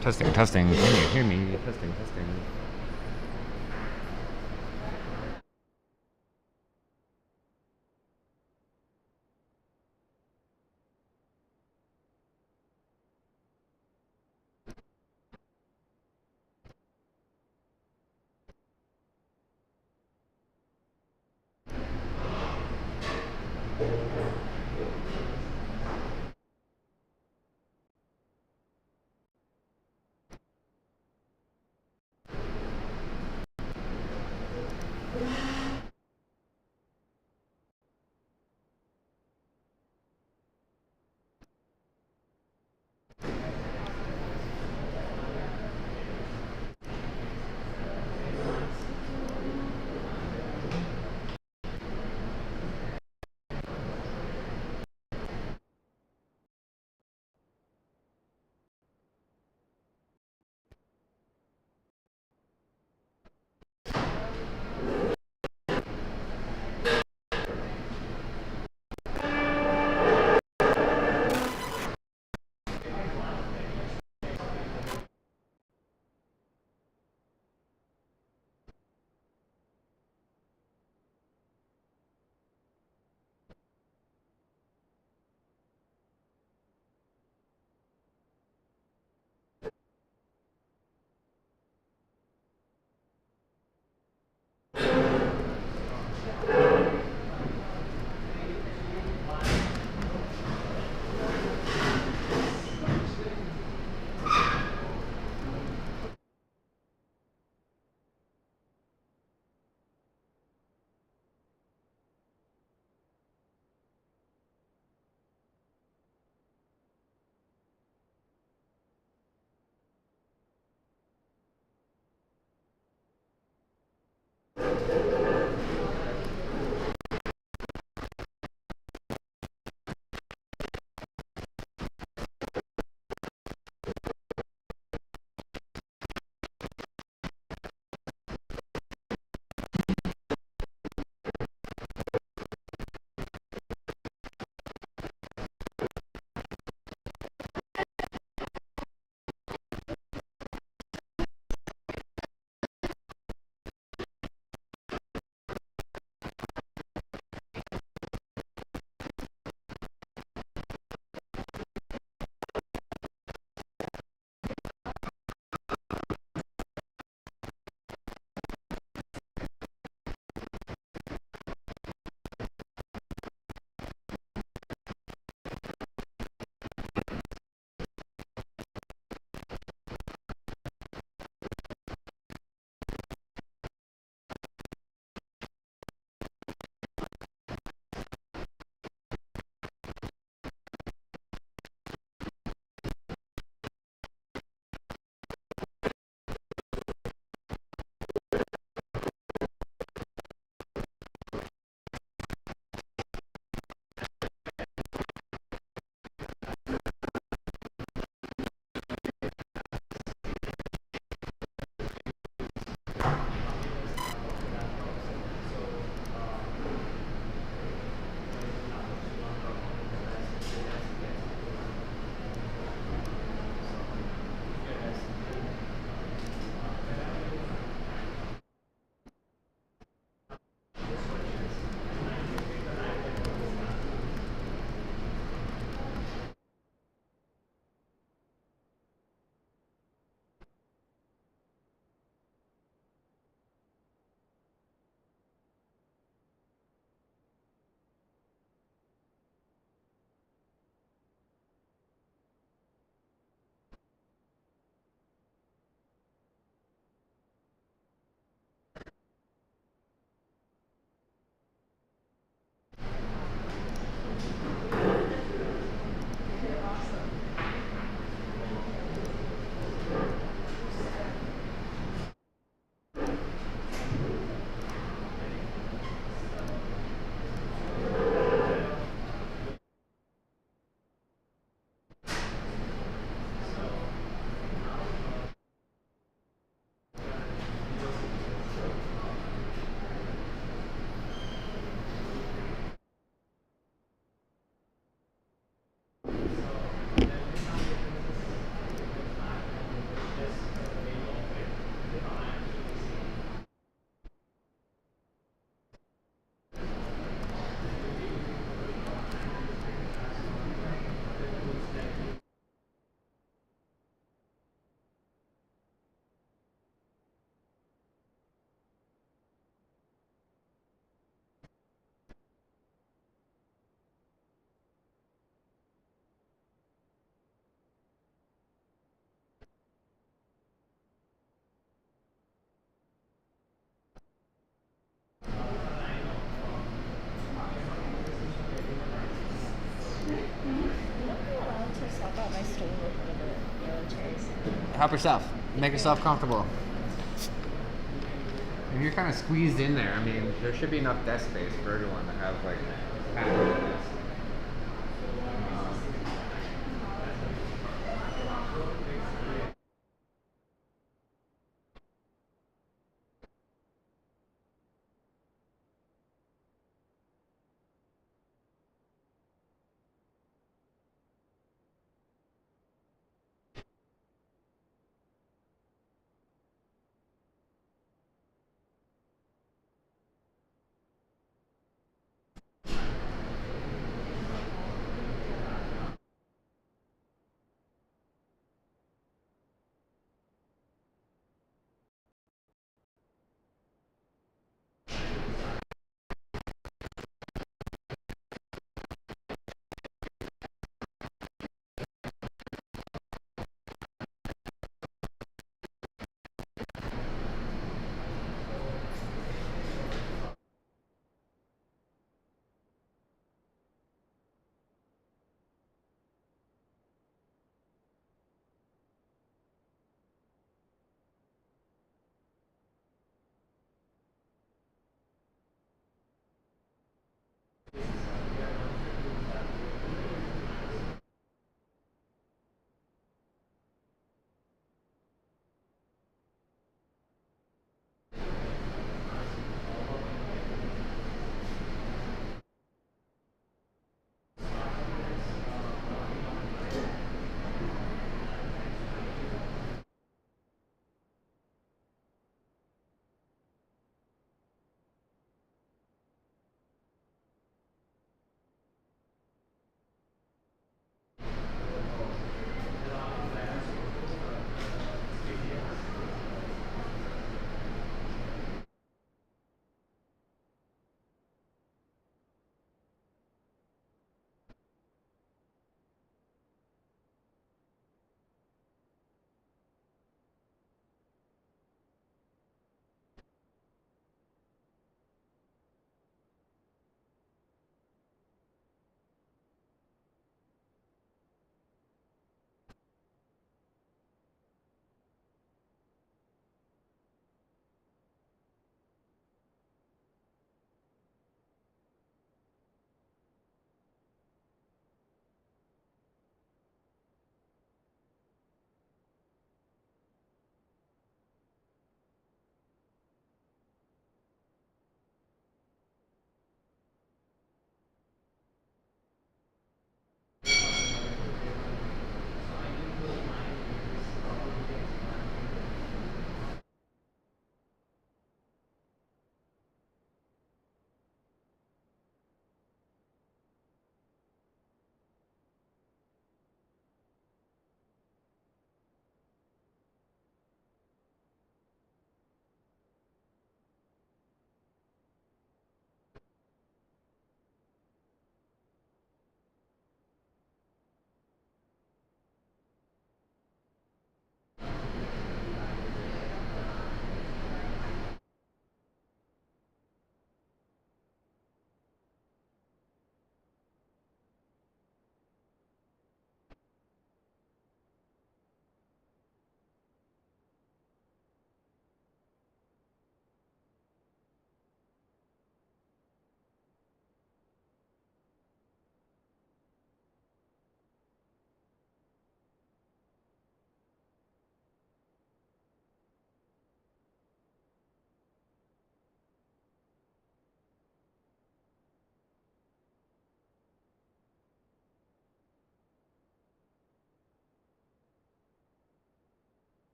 Testing, testing. Can you hear me? Testing, testing. help yourself. Make yourself comfortable. And you're kind of squeezed in there. I mean, there should be enough desk space for everyone to have like packages.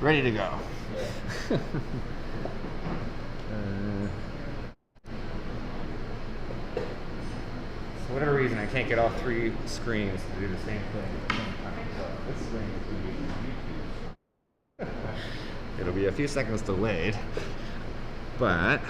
Ready to go. For whatever reason, I can't get all three screens to do the same thing at the same time. So this screen is going to be on YouTube. It'll be a few seconds delayed, but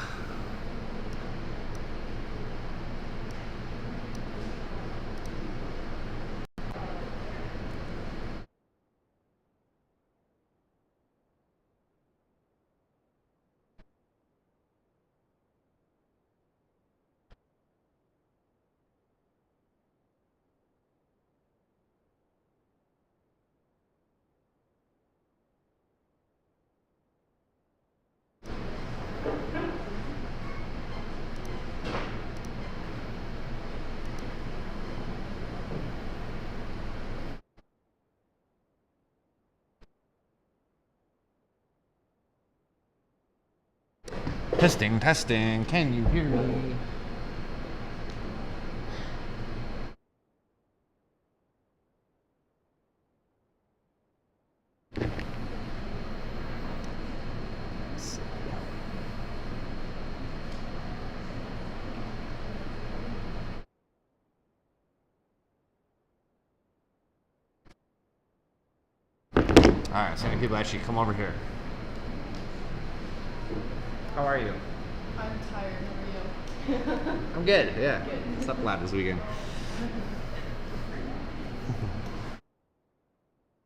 testing, testing. Can you hear me? Alright, so many people actually come over here. How are you? I'm tired. How are you? I'm good, yeah. Good. Slept a lot this weekend.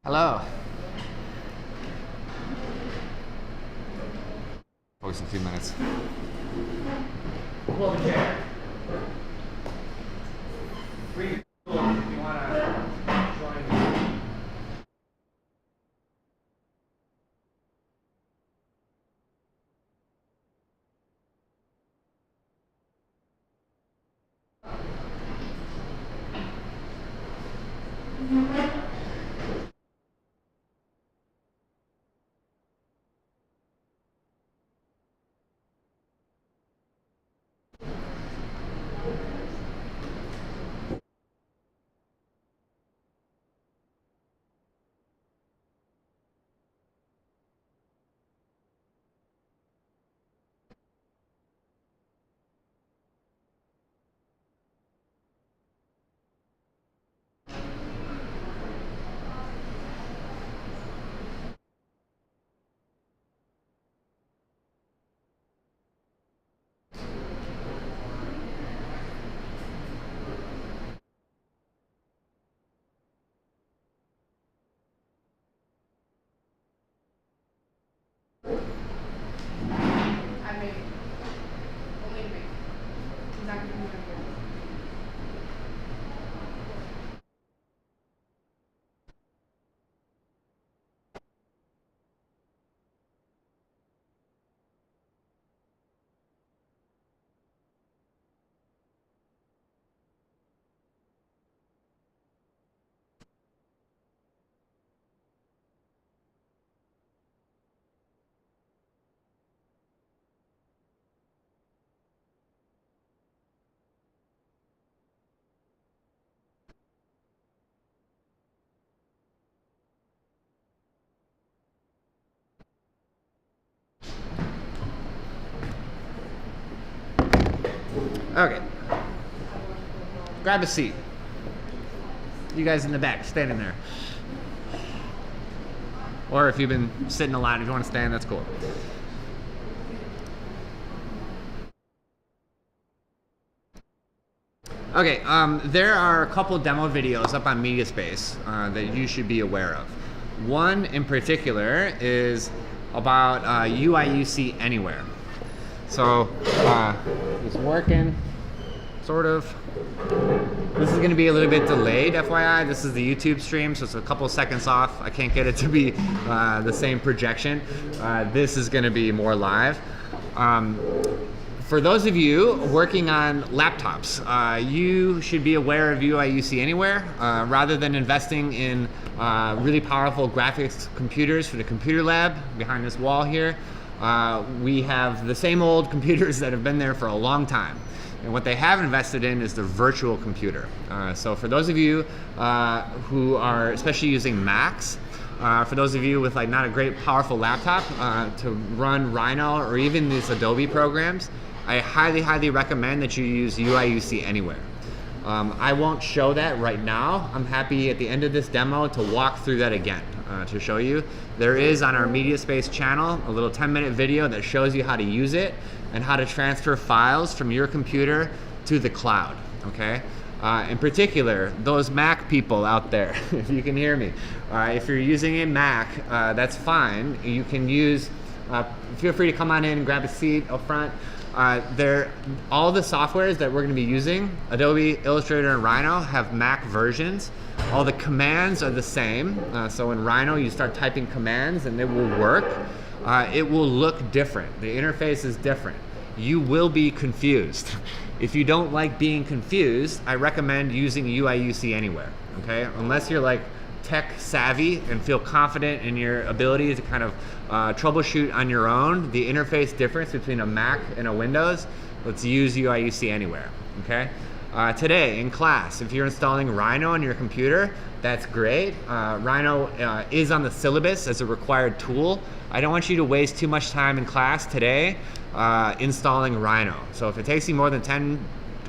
Hello. Focus in a few minutes. Pull the chair. Free if you want to join me. I made only me. He's not gonna be my friend. Okay. Grab a seat. You guys in the back, standing there. Or if you've been sitting a lot, if you want to stand, that's cool. Okay, there are a couple demo videos up on MediaSpace that you should be aware of. One in particular is about UI/UC Anywhere. So it's working, sort of. This is going to be a little bit delayed, FYI. This is the YouTube stream, so it's a couple seconds off. I can't get it to be the same projection. This is going to be more live. For those of you working on laptops, you should be aware of UI/UC Anywhere. Rather than investing in really powerful graphics computers for the computer lab behind this wall here, we have the same old computers that have been there for a long time. And what they have invested in is the virtual computer. So for those of you who are especially using Macs, For those of you with like not a great powerful laptop to run Rhino or even these Adobe programs, I highly recommend that you use UI/UC Anywhere. I won't show that right now. I'm happy at the end of this demo to walk through that again to show you. There is on our MediaSpace channel a little 10-minute video that shows you how to use it and how to transfer files from your computer to the cloud, okay? In particular, those Mac people out there, if you can hear me, if you're using a Mac, that's fine. You can use, feel free to come on in and grab a seat up front. All the softwares that we're going to be using, Adobe, Illustrator, and Rhino, have Mac versions. All the commands are the same. So in Rhino, you start typing commands and it will work. It will look different. The interface is different. You will be confused. If you don't like being confused, I recommend using UI/UC Anywhere, okay? Unless you're like tech savvy and feel confident in your ability to kind of troubleshoot on your own the interface difference between a Mac and a Windows, let's use UI/UC Anywhere, okay? Today in class, if you're installing Rhino on your computer, that's great. Rhino is on the syllabus as a required tool. I don't want you to waste too much time in class today installing Rhino. So if it takes you more than 10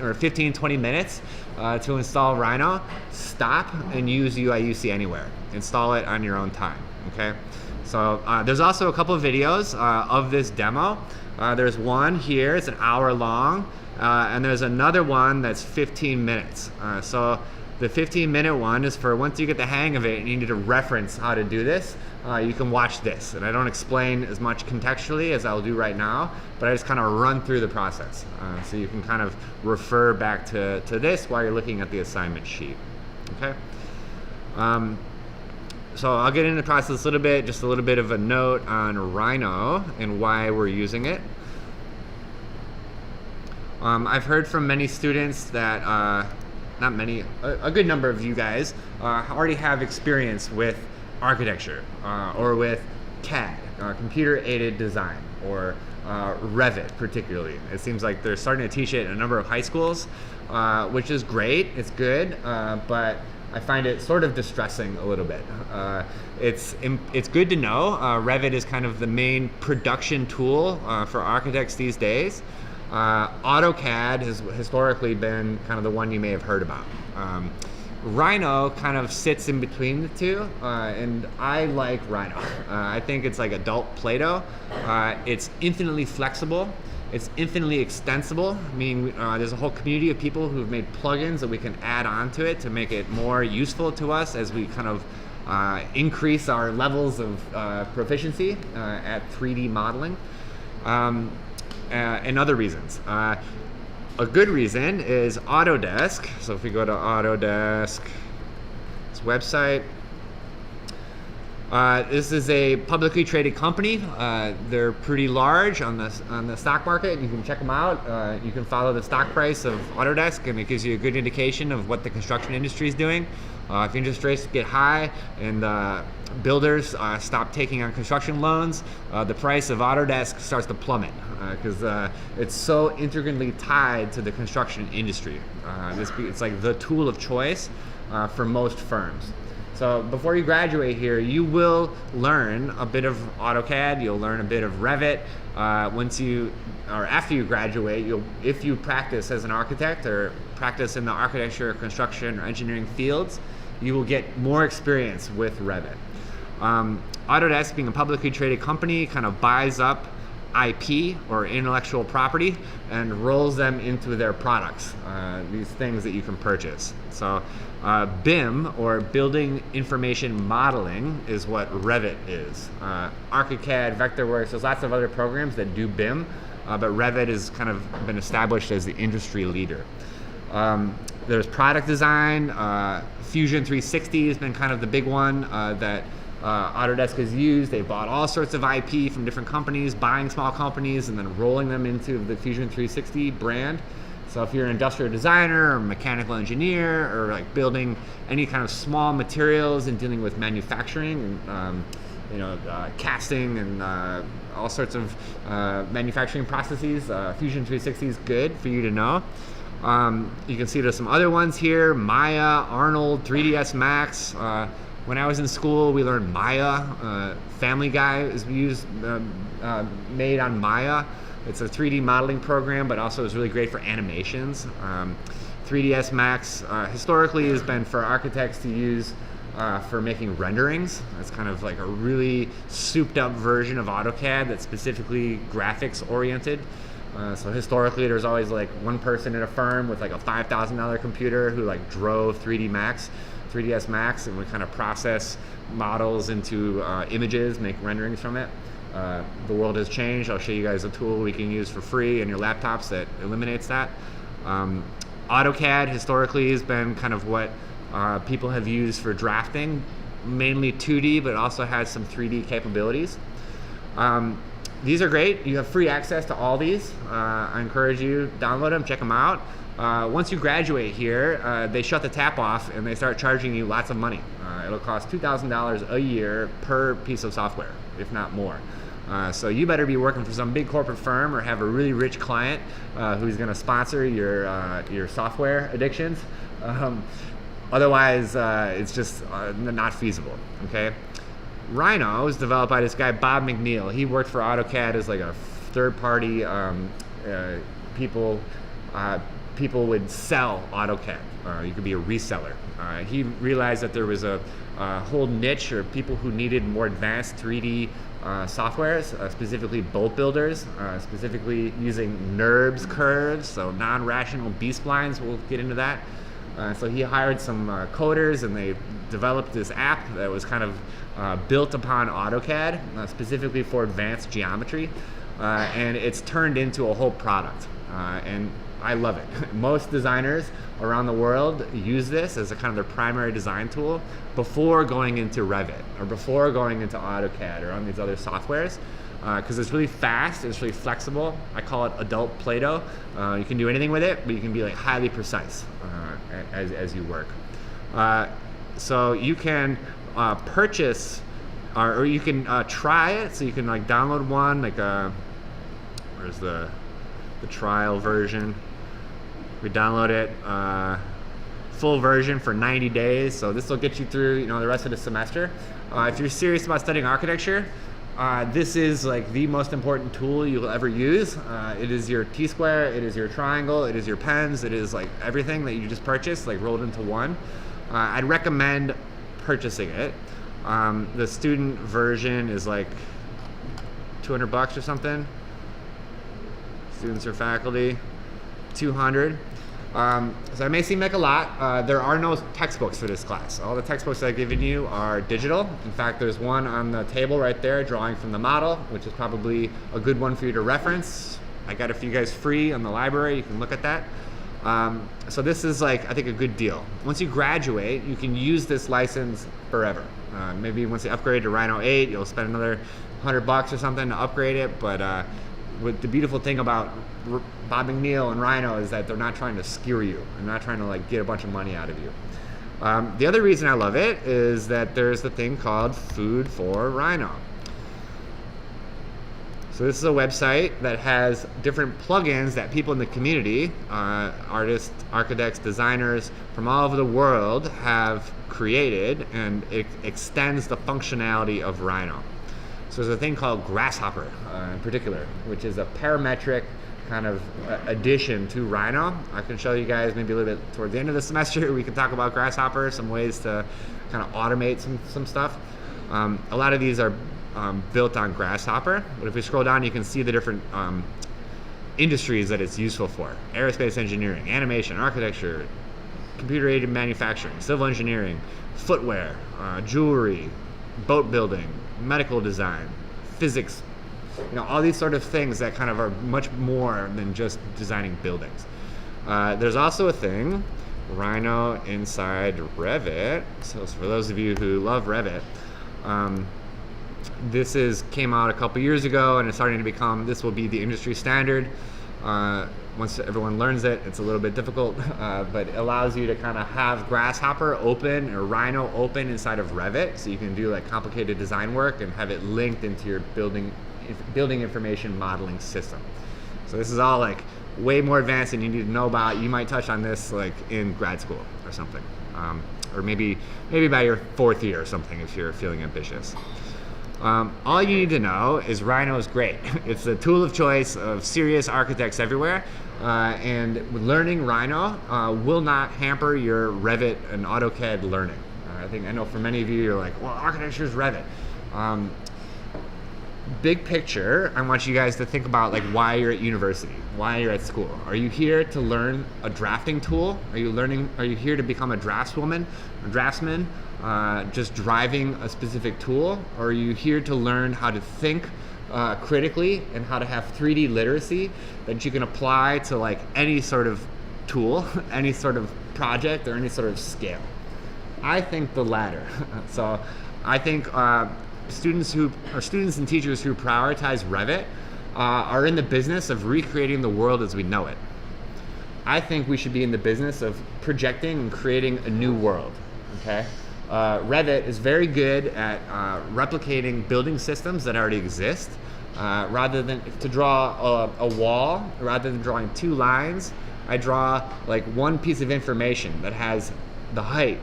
or 15, 20 minutes to install Rhino, stop and use UI/UC Anywhere. Install it on your own time, okay? So there's also a couple of videos of this demo. There's one here, it's an hour long, and there's another one that's 15 minutes. So the 15-minute one is for once you get the hang of it and you need to reference how to do this, you can watch this. And I don't explain as much contextually as I'll do right now, but I just kind of run through the process. So you can kind of refer back to this while you're looking at the assignment sheet, okay? So I'll get into the process a little bit, just a little bit of a note on Rhino and why we're using it. I've heard from many students that, not many, a good number of you guys already have experience with architecture or with CAD, computer-aided design, or Revit particularly. It seems like they're starting to teach it in a number of high schools, which is great, it's good, but I find it sort of distressing a little bit. It's good to know. Revit is kind of the main production tool for architects these days. AutoCAD has historically been kind of the one you may have heard about. Rhino kind of sits in between the two, and I like Rhino. I think it's like adult Play-Doh. It's infinitely flexible. It's infinitely extensible, meaning there's a whole community of people who've made plugins that we can add on to it to make it more useful to us as we kind of increase our levels of proficiency at 3D modeling. And other reasons. A good reason is Autodesk. So if we go to Autodesk's website, this is a publicly traded company. They're pretty large on the stock market. You can check them out. You can follow the stock price of Autodesk, and it gives you a good indication of what the construction industry is doing. If interest rates get high and builders stop taking on construction loans, the price of Autodesk starts to plummet because it's so intricately tied to the construction industry. It's like the tool of choice for most firms. So before you graduate here, you will learn a bit of AutoCAD, you'll learn a bit of Revit. After you graduate, if you practice as an architect or practice in the architecture, construction, or engineering fields, you will get more experience with Revit. Autodesk, being a publicly traded company, kind of buys up IP or intellectual property and rolls them into their products, these things that you can purchase. So BIM, or Building Information Modeling, is what Revit is. ArchiCAD, Vectorworks, there's lots of other programs that do BIM, but Revit has kind of been established as the industry leader. There's product design. Fusion 360 has been kind of the big one that Autodesk has used. They bought all sorts of IP from different companies, buying small companies and then rolling them into the Fusion 360 brand. So if you're an industrial designer or mechanical engineer or like building any kind of small materials and dealing with manufacturing and casting and all sorts of manufacturing processes, Fusion 360 is good for you to know. You can see there's some other ones here: Maya, Arnold, 3ds Max. When I was in school, we learned Maya. Family Guy is made on Maya. It's a 3D modeling program, but also is really great for animations. 3ds Max historically has been for architects to use for making renderings. It's kind of like a really souped up version of AutoCAD that's specifically graphics oriented. So historically, there's always like one person in a firm with like a $5,000 computer who like drove 3ds Max, and would kind of process models into images, make renderings from it. The world has changed. I'll show you guys a tool we can use for free in your laptops that eliminates that. AutoCAD historically has been kind of what people have used for drafting, mainly 2D, but also has some 3D capabilities. These are great. You have free access to all these. I encourage you, download them, check them out. Once you graduate here, they shut the tap off and they start charging you lots of money. It'll cost $2,000 a year per piece of software, if not more. So you better be working for some big corporate firm or have a really rich client who's going to sponsor your software addictions. Otherwise, it's just not feasible. Okay. Rhino was developed by this guy Bob McNeil. He worked for AutoCAD as like a third-party people would sell AutoCAD. You could be a reseller. He realized that there was a whole niche or people who needed more advanced 3D softwares, specifically bolt builders, specifically using NURBS curves, so non-rational B-splines. We'll get into that. So he hired some coders, and they developed this app that was kind of built upon AutoCAD, specifically for advanced geometry, and it's turned into a whole product. And I love it. Most designers around the world use this as a kind of their primary design tool before going into Revit or before going into AutoCAD or on these other softwares, because it's really fast, it's really flexible. I call it adult Play-Doh. You can do anything with it, but you can be like highly precise as you work. So you can purchase or you can try it. So you can like download one, like where's the trial version. We download it full version for 90 days. So this will get you through, the rest of the semester. If you're serious about studying architecture, this is like the most important tool you'll ever use. It is your T-square, it is your triangle, it is your pens, it is like everything that you just purchased, like rolled into one. I'd recommend purchasing it. The student version is like $200 or something. Students or faculty, 200. So it may seem like a lot. There are no textbooks for this class. All the textbooks I've given you are digital. In fact, there's one on the table right there, drawing from the model, which is probably a good one for you to reference. I got it for you guys free on the library. You can look at that. So this is like, I think, a good deal. Once you graduate, you can use this license forever. Maybe once you upgrade to Rhino 8, you'll spend another $100 or something to upgrade it. But what the beautiful thing about Bob McNeil and Rhino is that they're not trying to skewer you. They're not trying to like get a bunch of money out of you. The other reason I love it is that there's the thing called Food for Rhino. So this is a website that has different plugins that people in the community, artists, architects, designers from all over the world have created, and it extends the functionality of Rhino. So there's a thing called Grasshopper in particular, which is a parametric kind of addition to Rhino. I can show you guys maybe a little bit toward the end of the semester. We can talk about Grasshopper, some ways to kind of automate some stuff. A lot of these are built on Grasshopper, but if we scroll down, you can see the different industries that it's useful for. Aerospace engineering, animation, architecture, computer-aided manufacturing, civil engineering, footwear, jewelry, boat building, medical design, physics, all these sort of things that kind of are much more than just designing buildings. There's also a thing, Rhino inside Revit. So for those of you who love Revit, this came out a couple years ago, and it's starting to become, this will be the industry standard. Once everyone learns it, it's a little bit difficult, but it allows you to kind of have Grasshopper open or Rhino open inside of Revit, so you can do like complicated design work and have it linked into your building information modeling system. So this is all like way more advanced than you need to know about. You might touch on this like in grad school or something, or maybe by your 4th year or something if you're feeling ambitious. All you need to know is Rhino is great. It's the tool of choice of serious architects everywhere, and learning Rhino will not hamper your Revit and AutoCAD learning. I know for many of you, you're like, well, architecture is Revit. Big picture, I want you guys to think about like why you're at university, why you're at school. Are you here to learn a drafting tool? Are you here to become a draftswoman, a draftsman, just driving a specific tool? Or are you here to learn how to think critically and how to have 3D literacy that you can apply to like any sort of tool, any sort of project, or any sort of scale? I think the latter. So I think students and teachers who prioritize Revit are in the business of recreating the world as we know it. I think we should be in the business of projecting and creating a new world. Okay, Revit is very good at replicating building systems that already exist. Rather than to draw a wall, rather than drawing 2 lines, I draw like one piece of information that has the height,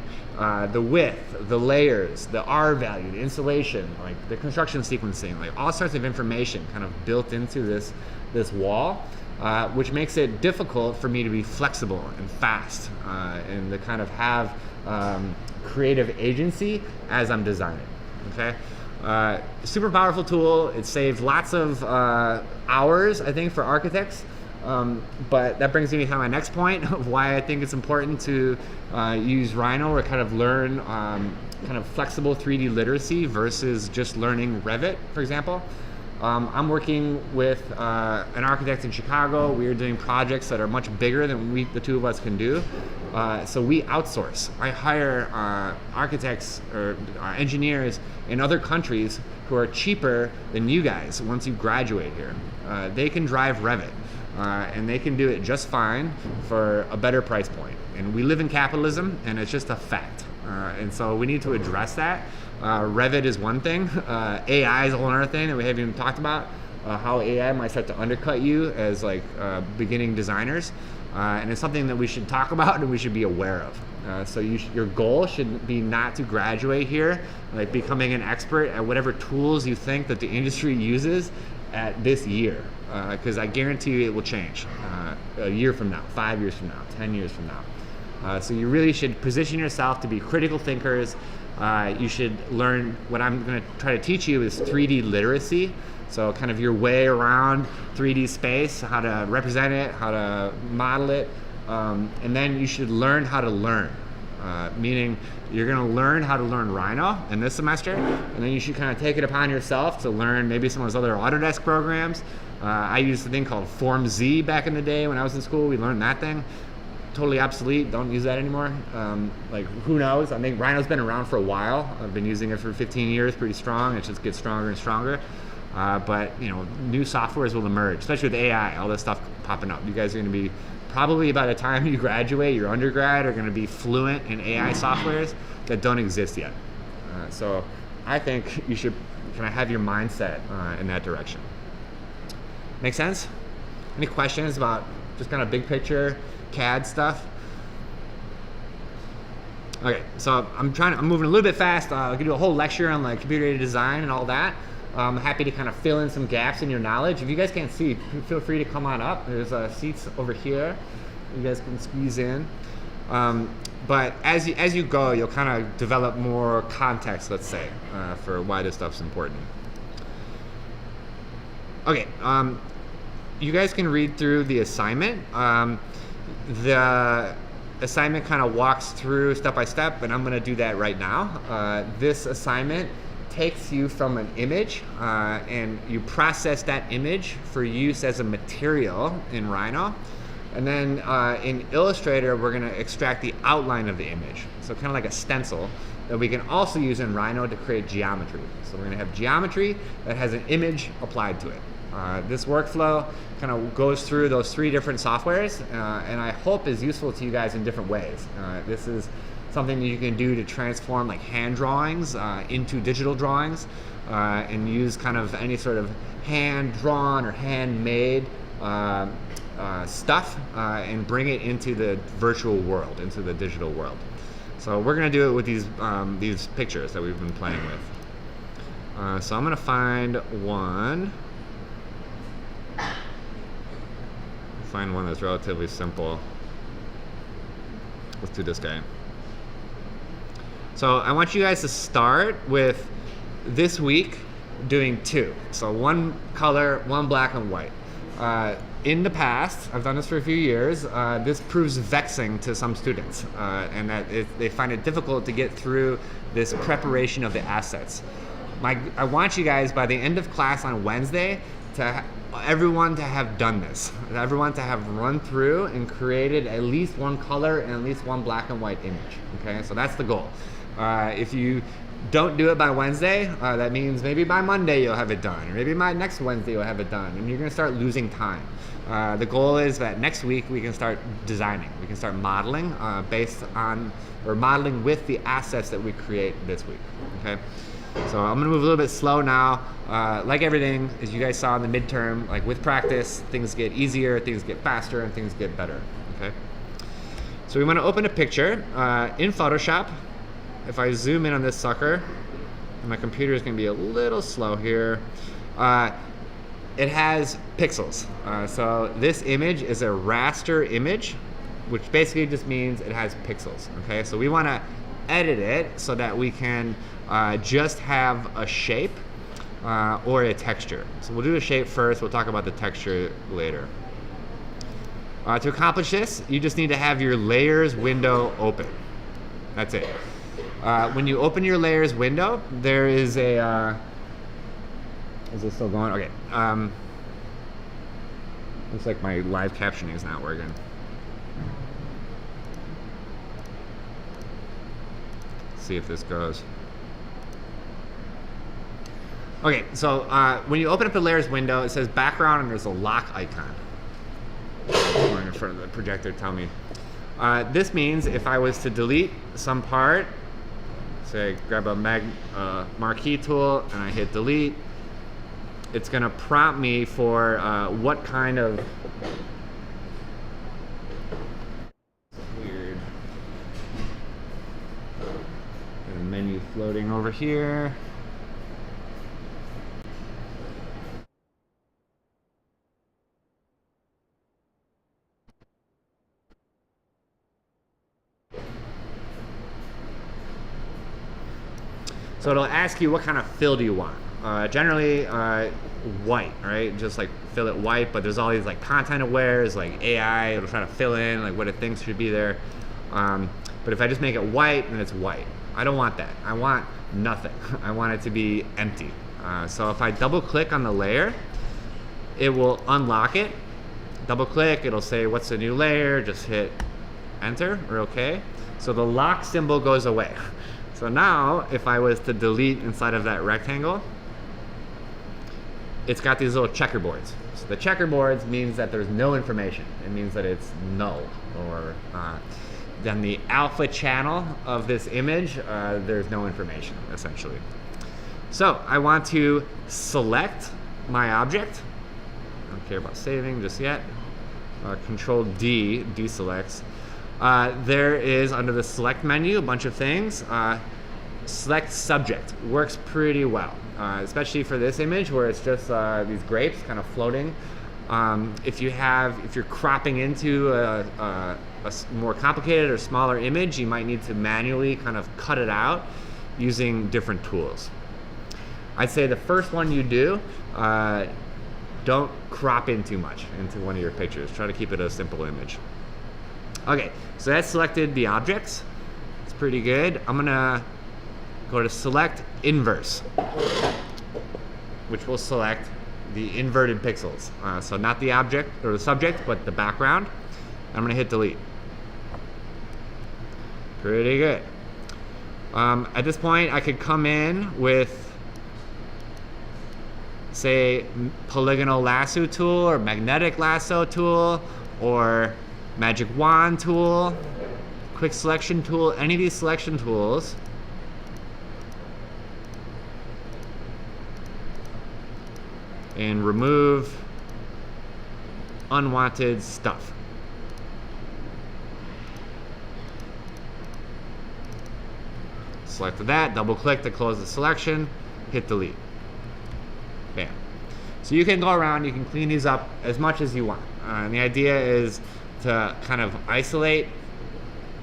the width, the layers, the R value, the insulation, like the construction sequencing, like all sorts of information kind of built into this wall, which makes it difficult for me to be flexible and fast and to kind of have creative agency as I'm designing. Okay, super powerful tool. It saves lots of hours, I think, for architects. But that brings me to my next point of why I think it's important to use Rhino or kind of learn kind of flexible 3D literacy versus just learning Revit, for example. I'm working with an architect in Chicago. We are doing projects that are much bigger than the 2 of us can do. So we outsource. I hire architects or engineers in other countries who are cheaper than you guys once you graduate here. They can drive Revit. And they can do it just fine for a better price point. And we live in capitalism, and it's just a fact. And so we need to address that. Revit is one thing. AI is a whole other thing that we haven't even talked about. How AI might start to undercut you as like beginning designers. And it's something that we should talk about and we should be aware of. So your goal should be not to graduate here, like becoming an expert at whatever tools you think that the industry uses at this year. Because I guarantee you it will change a year from now, 5 years from now, 10 years from now. So you really should position yourself to be critical thinkers. You should learn what I'm going to try to teach you is 3D literacy. So kind of your way around 3D space, how to represent it, how to model it. And then you should learn how to learn. Meaning you're going to learn how to learn Rhino in this semester, and then you should kind of take it upon yourself to learn maybe some of those other Autodesk programs. I used a thing called Form Z back in the day when I was in school. We learned that thing. Totally obsolete. Don't use that anymore. Like, who knows? I think Rhino's been around for a while. I've been using it for 15 years, pretty strong. It just gets stronger and stronger. But, new softwares will emerge, especially with AI, all this stuff popping up. You guys are going to be, probably by the time you graduate, your undergrad are going to be fluent in AI softwares that don't exist yet. So I think you should kind of have your mindset in that direction. Make sense? Any questions about just kind of big picture CAD stuff? Okay, so I'm moving a little bit fast. I'll give you a whole lecture on like computer-aided design and all that. I'm happy to kind of fill in some gaps in your knowledge. If you guys can't see, feel free to come on up. There's seats over here. You guys can squeeze in. But as you go, you'll kind of develop more context, let's say, for why this stuff's important. Okay, you guys can read through the assignment. The assignment kind of walks through step by step, and I'm going to do that right now. This assignment takes you from an image and you process that image for use as a material in Rhino. And then in Illustrator, we're going to extract the outline of the image. So kind of like a stencil that we can also use in Rhino to create geometry. So we're going to have geometry that has an image applied to it. This workflow kind of goes through those 3 different softwares and I hope is useful to you guys in different ways. This is something that you can do to transform like hand drawings into digital drawings and use kind of any sort of hand drawn or handmade stuff and bring it into the virtual world, into the digital world. So we're gonna do it with these pictures that we've been playing with. So I'm gonna find one. Find one that's relatively simple. Let's do this guy. So I want you guys to start with this week doing two. So one color, one black and white. In the past, I've done this for a few years, this proves vexing to some students, and that they find it difficult to get through this preparation of the assets. I want you guys, by the end of class on Wednesday, everyone to have done this. Everyone to have run through and created at least one color and at least one black and white image. Okay, so that's the goal. If you don't do it by Wednesday, that means maybe by Monday you'll have it done, or maybe by next Wednesday you'll have it done, and you're gonna start losing time. The goal is that next week we can start designing, we can start modeling based on, or modeling with the assets that we create this week, okay? So I'm gonna move a little bit slow now. Like everything, as you guys saw in the midterm, like with practice, things get easier, things get faster, and things get better, okay? So we wanna open a picture in Photoshop. If I zoom in on this sucker, my computer is going to be a little slow here. It has pixels. So this image is a raster image, which basically just means it has pixels. Okay, so we want to edit it so that we can just have a shape or a texture. So we'll do the shape first. We'll talk about the texture later. To accomplish this, you just need to have your layers window open. That's it. When you open your layers window, there is a, is this still going? Okay. Looks like my live captioning is not working. Let's see if this goes. Okay, so when you open up the layers window, it says background and there's a lock icon. Going in front of the projector, tell me. This means if I was to delete some part, say grab a marquee tool and I hit delete, it's going to prompt me for what kind of weird menu floating over here. So it'll ask you what kind of fill do you want. Generally white, right? Just like fill it white, but there's all these like content awares, like AI, it'll try to fill in like what it thinks should be there. But if I just make it white, then it's white. I don't want that. I want nothing. I want it to be empty. So if I double click on the layer, it will unlock it. Double click, it'll say what's the new layer, just hit enter or okay. So the lock symbol goes away. So now, if I was to delete inside of that rectangle, it's got these little checkerboards. So the checkerboards means that there's no information. It means that it's null. Or then the alpha channel of this image, there's no information, essentially. So I want to select my object. I don't care about saving just yet. Control D, deselects. There is, under the select menu, a bunch of things. Select subject works pretty well, especially for this image where it's just these grapes kind of floating. If you're cropping into a more complicated or smaller image, you might need to manually kind of cut it out using different tools. I'd say the first one you do, don't crop in too much into one of your pictures. Try to keep it a simple image. Okay, so that's selected the objects. It's pretty good. I'm gonna go to select inverse, which will select the inverted pixels. So not the object or the subject, but the background. I'm gonna hit delete. Pretty good. At this point, I could come in with, say, polygonal lasso tool or magnetic lasso tool or magic wand tool, quick selection tool, any of these selection tools. And remove unwanted stuff. Select that, double click to close the selection, hit delete. Bam. So you can go around, you can clean these up as much as you want. And the idea is to kind of isolate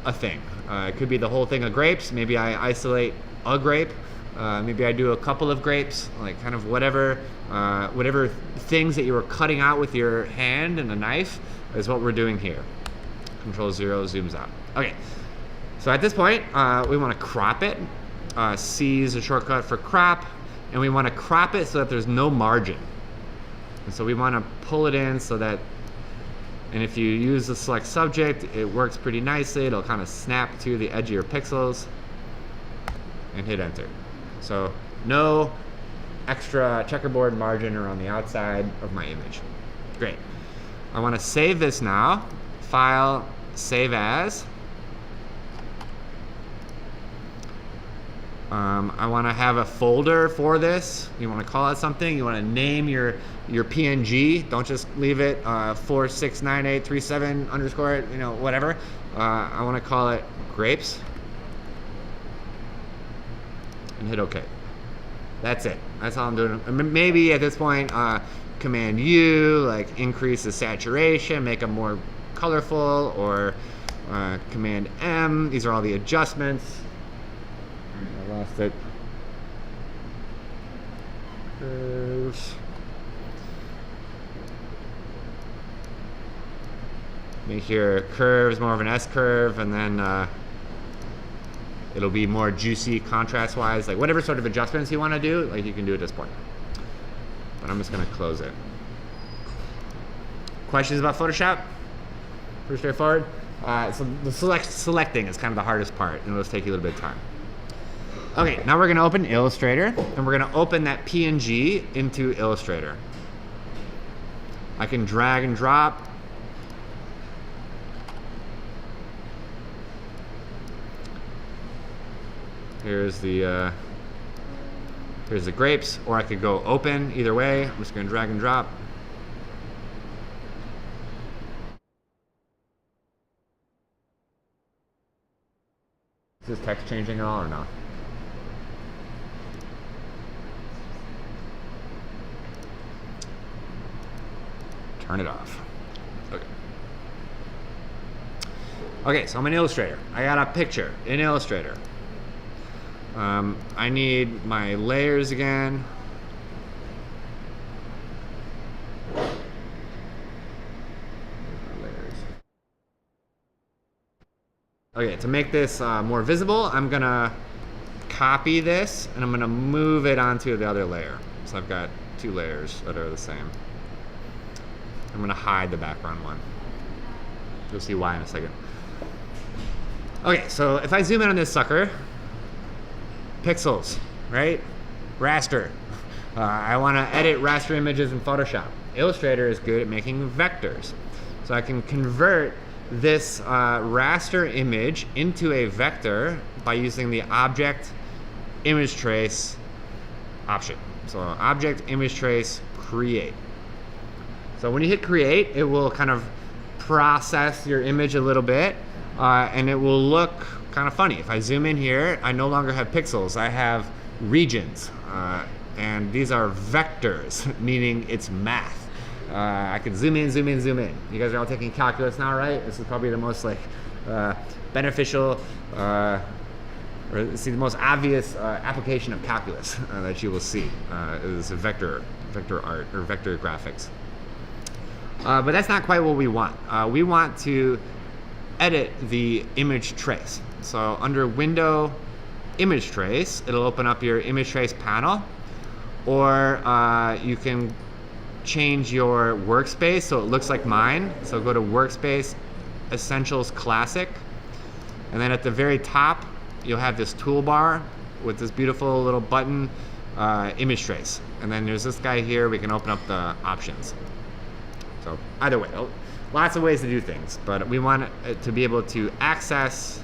a thing. It could be the whole thing of grapes. Maybe I isolate a grape. Maybe I do a couple of grapes, like kind of whatever things that you were cutting out with your hand and a knife is what we're doing here. Control 0 zooms out. Okay, so at this point, we want to crop it. C is a shortcut for crop, and we want to crop it so that there's no margin. And so we want to pull it in so that, and if you use the select subject, it works pretty nicely. It'll kind of snap to the edge of your pixels, and hit enter. So no extra checkerboard margin around the outside of my image. Great. I want to save this now. File, save as. I want to have a folder for this. You want to call it something. You want to name your PNG. Don't just leave it 469837 underscore, you know, whatever. I want to call it grapes. And hit OK. That's it. That's all I'm doing. Maybe at this point, Command U, like increase the saturation, make them more colorful, or Command M. These are all the adjustments. I lost it. Curves. Make your curves more of an S curve, and then it'll be more juicy contrast-wise. Like whatever sort of adjustments you want to do, like you can do at this point. But I'm just going to close it. Questions about Photoshop? Pretty straightforward. So the selecting is kind of the hardest part, and it'll just take you a little bit of time. Okay, now we're going to open Illustrator, and we're going to open that PNG into Illustrator. I can drag and drop. Here's the grapes, or I could go open. Either way, I'm just going to drag and drop. Is this text changing at all or not? Turn it off. Okay. Okay, so I'm in Illustrator. I got a picture in Illustrator. I need my layers again. Okay, to make this more visible, I'm gonna copy this and I'm gonna move it onto the other layer. So I've got two layers that are the same. I'm gonna hide the background one. You'll see why in a second. Okay, so if I zoom in on this sucker, pixels, right? Raster. I want to edit raster images in Photoshop. Illustrator is good at making vectors. So I can convert this raster image into a vector by using the object image trace option. So object image trace create. So when you hit create, it will kind of process your image a little bit, and it will look kind of funny. If I zoom in here, I no longer have pixels. I have regions, and these are vectors, meaning it's math. I can zoom in, zoom in, zoom in. You guys are all taking calculus now, right? This is probably the most like beneficial, or see the most obvious application of calculus that you will see is vector art or vector graphics. But that's not quite what we want. We want to edit the image trace. So under Window, Image Trace, it'll open up your Image Trace panel, or you can change your workspace so it looks like mine. So go to Workspace, Essentials Classic, and then at the very top, you'll have this toolbar with this beautiful little button, Image Trace. And then there's this guy here, we can open up the options. So either way, lots of ways to do things, but we want it to be able to access,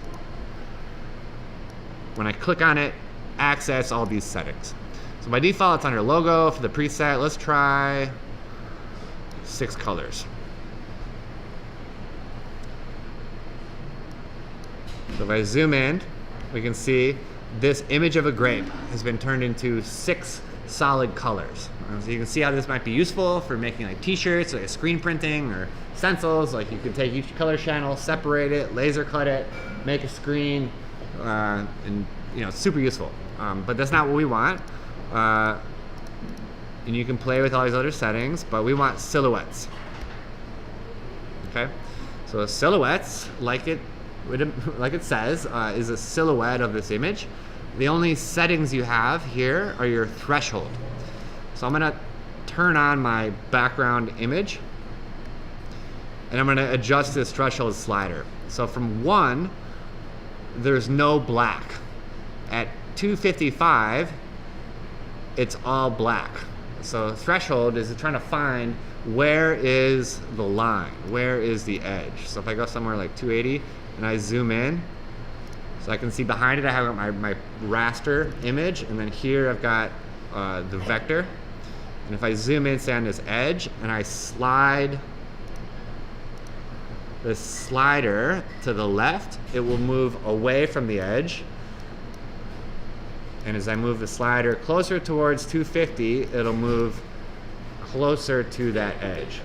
when I click on it, access all these settings. So by default, it's under logo for the preset. Let's try 6 colors. So if I zoom in, we can see this image of a grape has been turned into 6 solid colors. So you can see how this might be useful for making like t-shirts, like screen printing or stencils. Like you could take each color channel, separate it, laser cut it, make a screen, and it's super useful. But that's not what we want. And you can play with all these other settings, but we want silhouettes. Okay, so silhouettes, like it says, is a silhouette of this image. The only settings you have here are your threshold. So I'm gonna turn on my background image, and I'm gonna adjust this threshold slider. So from 1, there's no black. At 255, it's all black. So threshold is trying to find where is the line, where is the edge. So if I go somewhere like 280 and I zoom in, so I can see behind it I have my raster image, and then here I've got the vector. And if I zoom in, say on this edge, and I slide the slider to the left, it will move away from the edge. And as I move the slider closer towards 250, it'll move closer to that edge.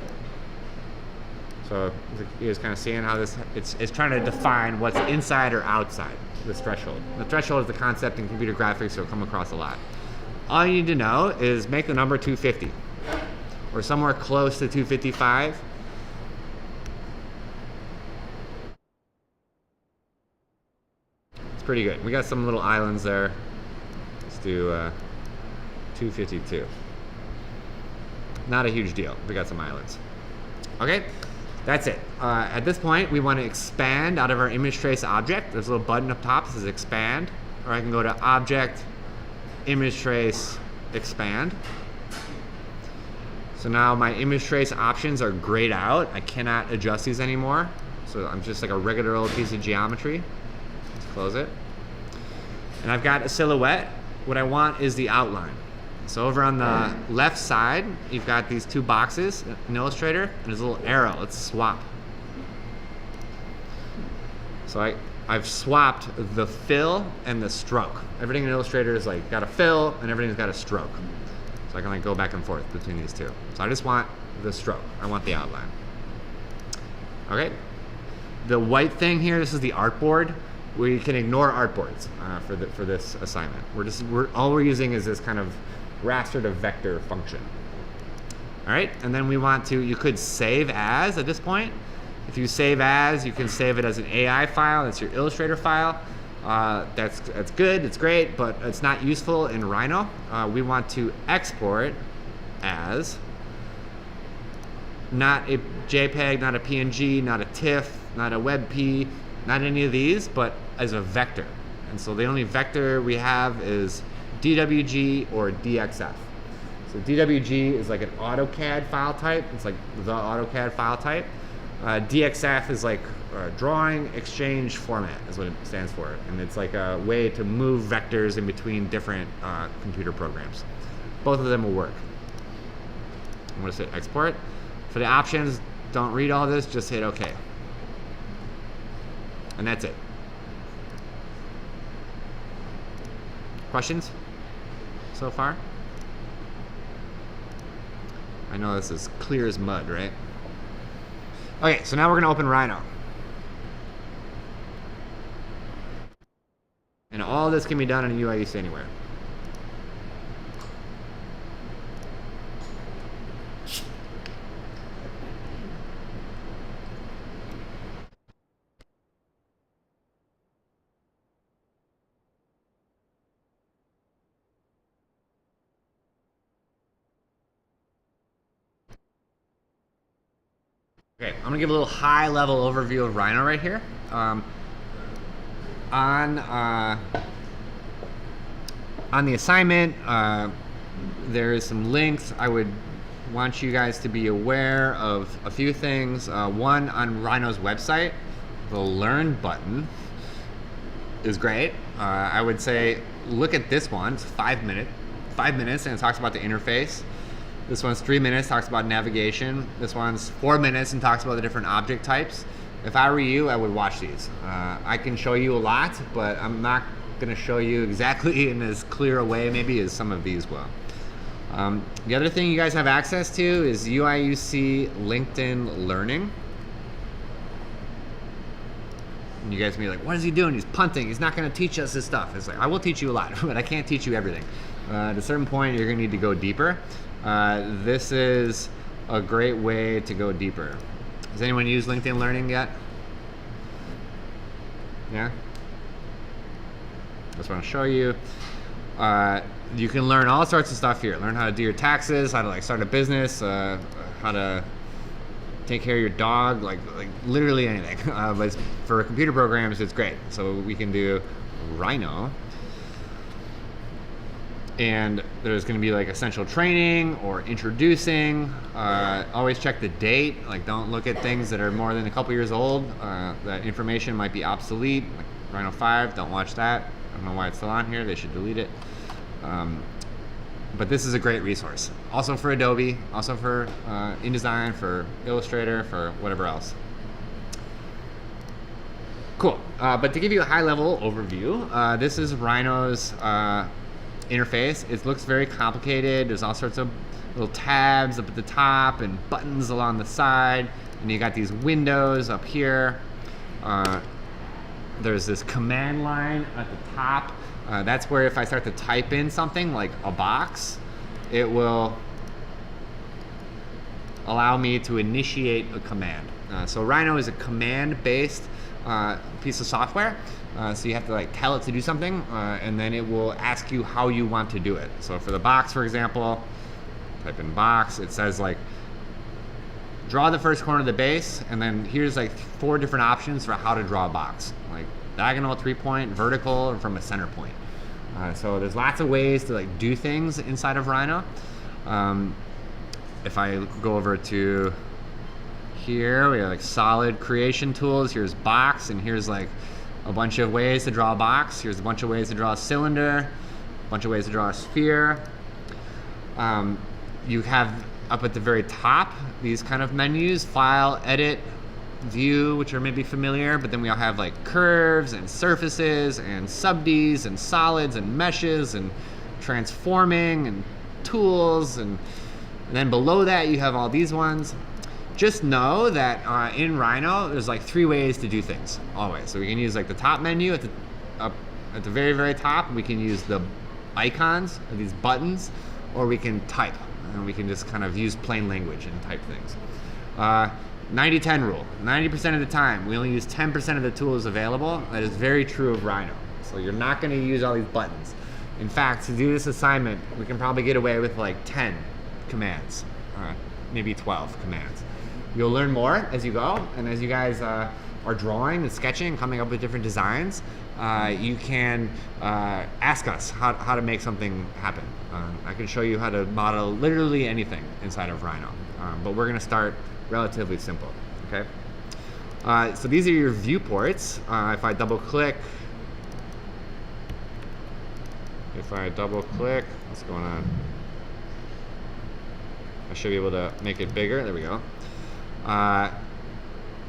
So you're just kind of seeing how this, it's trying to define what's inside or outside this threshold. The threshold is the concept in computer graphics, so it'll come across a lot. All you need to know is make the number 250 or somewhere close to 255. It's pretty good. We got some little islands there. Let's do 252. Not a huge deal. We got some islands. Okay, that's it. At this point, we want to expand out of our image trace object. There's a little button up top that says expand, or I can go to object, image trace, expand. So now my image trace options are grayed out. I cannot adjust these anymore. So I'm just like a regular old piece of geometry. Let's close it. And I've got a silhouette. What I want is the outline. So over on the left side, you've got these 2 boxes in Illustrator, and there's a little arrow. Let's swap. So I've swapped the fill and the stroke. Everything in Illustrator is like got a fill, and everything's got a stroke. So I can like go back and forth between these 2. So I just want the stroke. I want the outline. Okay. The white thing here, this is the artboard. We can ignore artboards for this assignment. All we're using is this kind of raster to vector function. All right, and then we want to, you could save as at this point. If you save as, you can save it as an AI file. That's your Illustrator file. That's good, it's great, but it's not useful in Rhino. We want to export as not a JPEG, not a PNG, not a TIFF, not a WebP, not any of these, but as a vector. And so the only vector we have is DWG or DXF. So DWG is like an AutoCAD file type. It's like the AutoCAD file type. DXF is like a drawing exchange format is what it stands for. And it's like a way to move vectors in between different computer programs. Both of them will work. I'm gonna say export. For the options, don't read all this, just hit OK. And that's it. Questions so far? I know this is clear as mud, right? Okay, so now we're gonna open Rhino. And all this can be done in UIUC Anywhere. Okay, I'm gonna give a little high-level overview of Rhino right here. On the assignment, there is some links. I would want you guys to be aware of a few things. One, on Rhino's website, the Learn button is great. I would say look at this one. It's 5 minutes, and it talks about the interface. This one's 3 minutes, talks about navigation. This one's 4 minutes and talks about the different object types. if I were you, I would watch these. I can show you a lot, but I'm not going to show you exactly in as clear a way maybe as some of these will. The other thing you guys have access to is UIUC LinkedIn Learning. And you guys may be like, what is he doing? He's punting. He's not going to teach us this stuff. It's like, I will teach you a lot, but I can't teach you everything. At a certain point, you're going to need to go deeper. This is a great way to go deeper. Has anyone used LinkedIn Learning yet? Yeah? Just want to show you. You can learn all sorts of stuff here. Learn how to do your taxes, how to like start a business, how to take care of your dog, like literally anything. But for computer programs, it's great. So we can do Rhino. And there's going to be like essential training or introducing. Always check the date. Like, don't look at things that are more than a couple years old. That information might be obsolete. Like Rhino 5, don't watch that. I don't know why it's still on here. They should delete it. But this is a great resource. Also for Adobe, also for InDesign, for Illustrator, for whatever else. Cool. But to give you a high-level overview, this is Rhino's interface. It looks very complicated. There's all sorts of little tabs up at the top and buttons along the side, and you got these windows up here. There's this command line at the top. That's where if I start to type in something like a box, it will allow me to initiate a command. So Rhino is a command-based piece of software. So you have to like tell it to do something, and then it will ask you how you want to do it. So for the box, for example, type in box, it says like, draw the first corner of the base, and then here's like 4 different options for how to draw a box. Like diagonal, 3-point, vertical, or from a center point. So there's lots of ways to like do things inside of Rhino. If I go over to here, we have like solid creation tools. Here's box, and here's like a bunch of ways to draw a box. Here's a bunch of ways to draw a cylinder, a bunch of ways to draw a sphere. You have up at the very top these kind of menus: file, edit, view, which are maybe familiar, but then we all have like curves and surfaces and sub-Ds and solids and meshes and transforming and tools, and then below that you have all these ones. Just know that in Rhino there's like 3 ways to do things always. So we can use like the top menu at the very, very top. We can use the icons, or these buttons, or we can type, and we can just kind of use plain language and type things. 90-10 rule. 90% of the time, we only use 10% of the tools available. That is very true of Rhino. So you're not going to use all these buttons. In fact, to do this assignment, we can probably get away with like 10 commands, maybe 12 commands. You'll learn more as you go, and as you guys are drawing and sketching and coming up with different designs, you can ask us how to make something happen. I can show you how to model literally anything inside of Rhino, but we're going to start relatively simple. Okay. So these are your viewports. If I double click, what's going on? I should be able to make it bigger. There we go.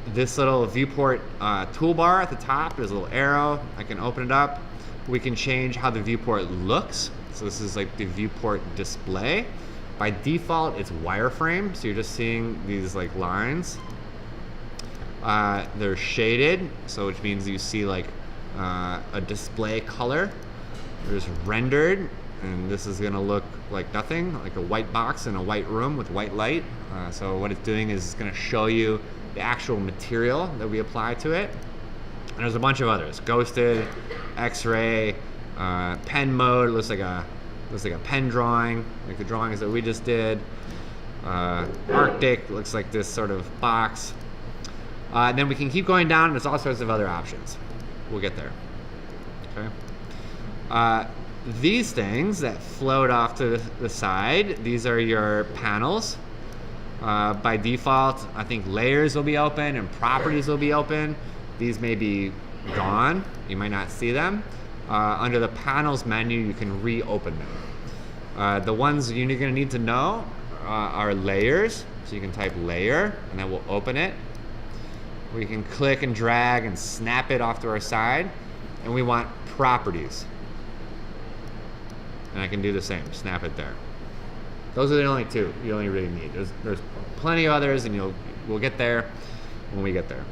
This little viewport toolbar at the top, there's a little arrow. I can open it up. We can change how the viewport looks. So this is like the viewport display. By default, it's wireframe, so you're just seeing these like lines. They're shaded, so which means you see like a display color. There's rendered, and this is gonna look like nothing, like a white box in a white room with white light. So what it's doing is it's gonna show you the actual material that we apply to it. And there's a bunch of others: ghosted, X-ray, pen mode. Looks like a pen drawing, like the drawings that we just did. Arctic looks like this sort of box. Then we can keep going down, and there's all sorts of other options. We'll get there. Okay. These things that float off to the side, these are your panels. By default, I think layers will be open and properties will be open. These may be gone. You might not see them. Under the panels menu, you can reopen them. The ones you're going to need to know are layers. So you can type layer, and that will open it. We can click and drag and snap it off to our side. And we want properties. And I can do the same, snap it there. Those are the only two you only really need. There's plenty of others, and we'll get there when we get there.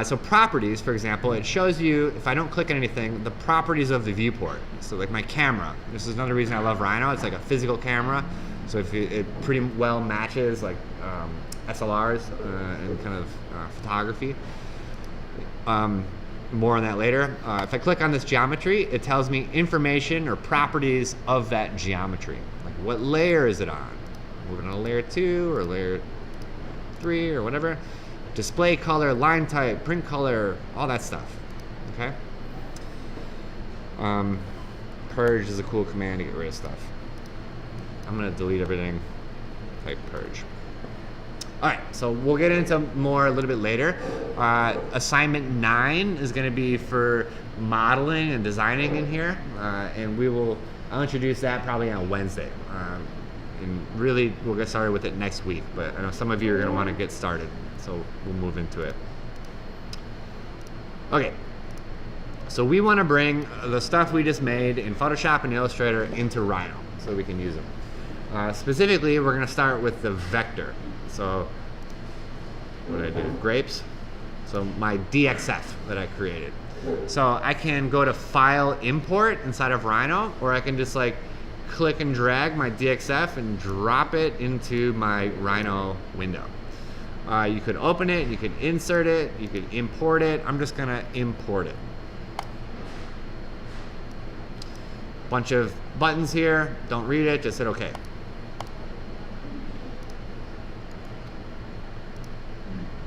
So properties, for example, it shows you, if I don't click on anything, the properties of the viewport. So like my camera. This is another reason I love Rhino. It's like a physical camera. So if it pretty well matches like SLRs and kind of photography. More on that later. If I click on this geometry, it tells me information or properties of that geometry. Like what layer is it on? We're going to layer 2 or layer 3 or whatever. Display color, line type, print color, all that stuff. Okay. Purge is a cool command to get rid of stuff. I'm going to delete everything. Type purge. All right, so we'll get into more a little bit later. Assignment 9 is going to be for modeling and designing in here, and I'll introduce that probably on Wednesday. And really, we'll get started with it next week, but I know some of you are going to want to get started, so we'll move into it. Okay, so we want to bring the stuff we just made in Photoshop and Illustrator into Rhino so we can use them. Specifically, we're going to start with the vector. So what did I do? Grapes. So my DXF that I created. So I can go to File, Import inside of Rhino, or I can just like click and drag my DXF and drop it into my Rhino window. You could open it, you could insert it, you could import it. I'm just gonna import it. Bunch of buttons here. Don't read it, just hit OK.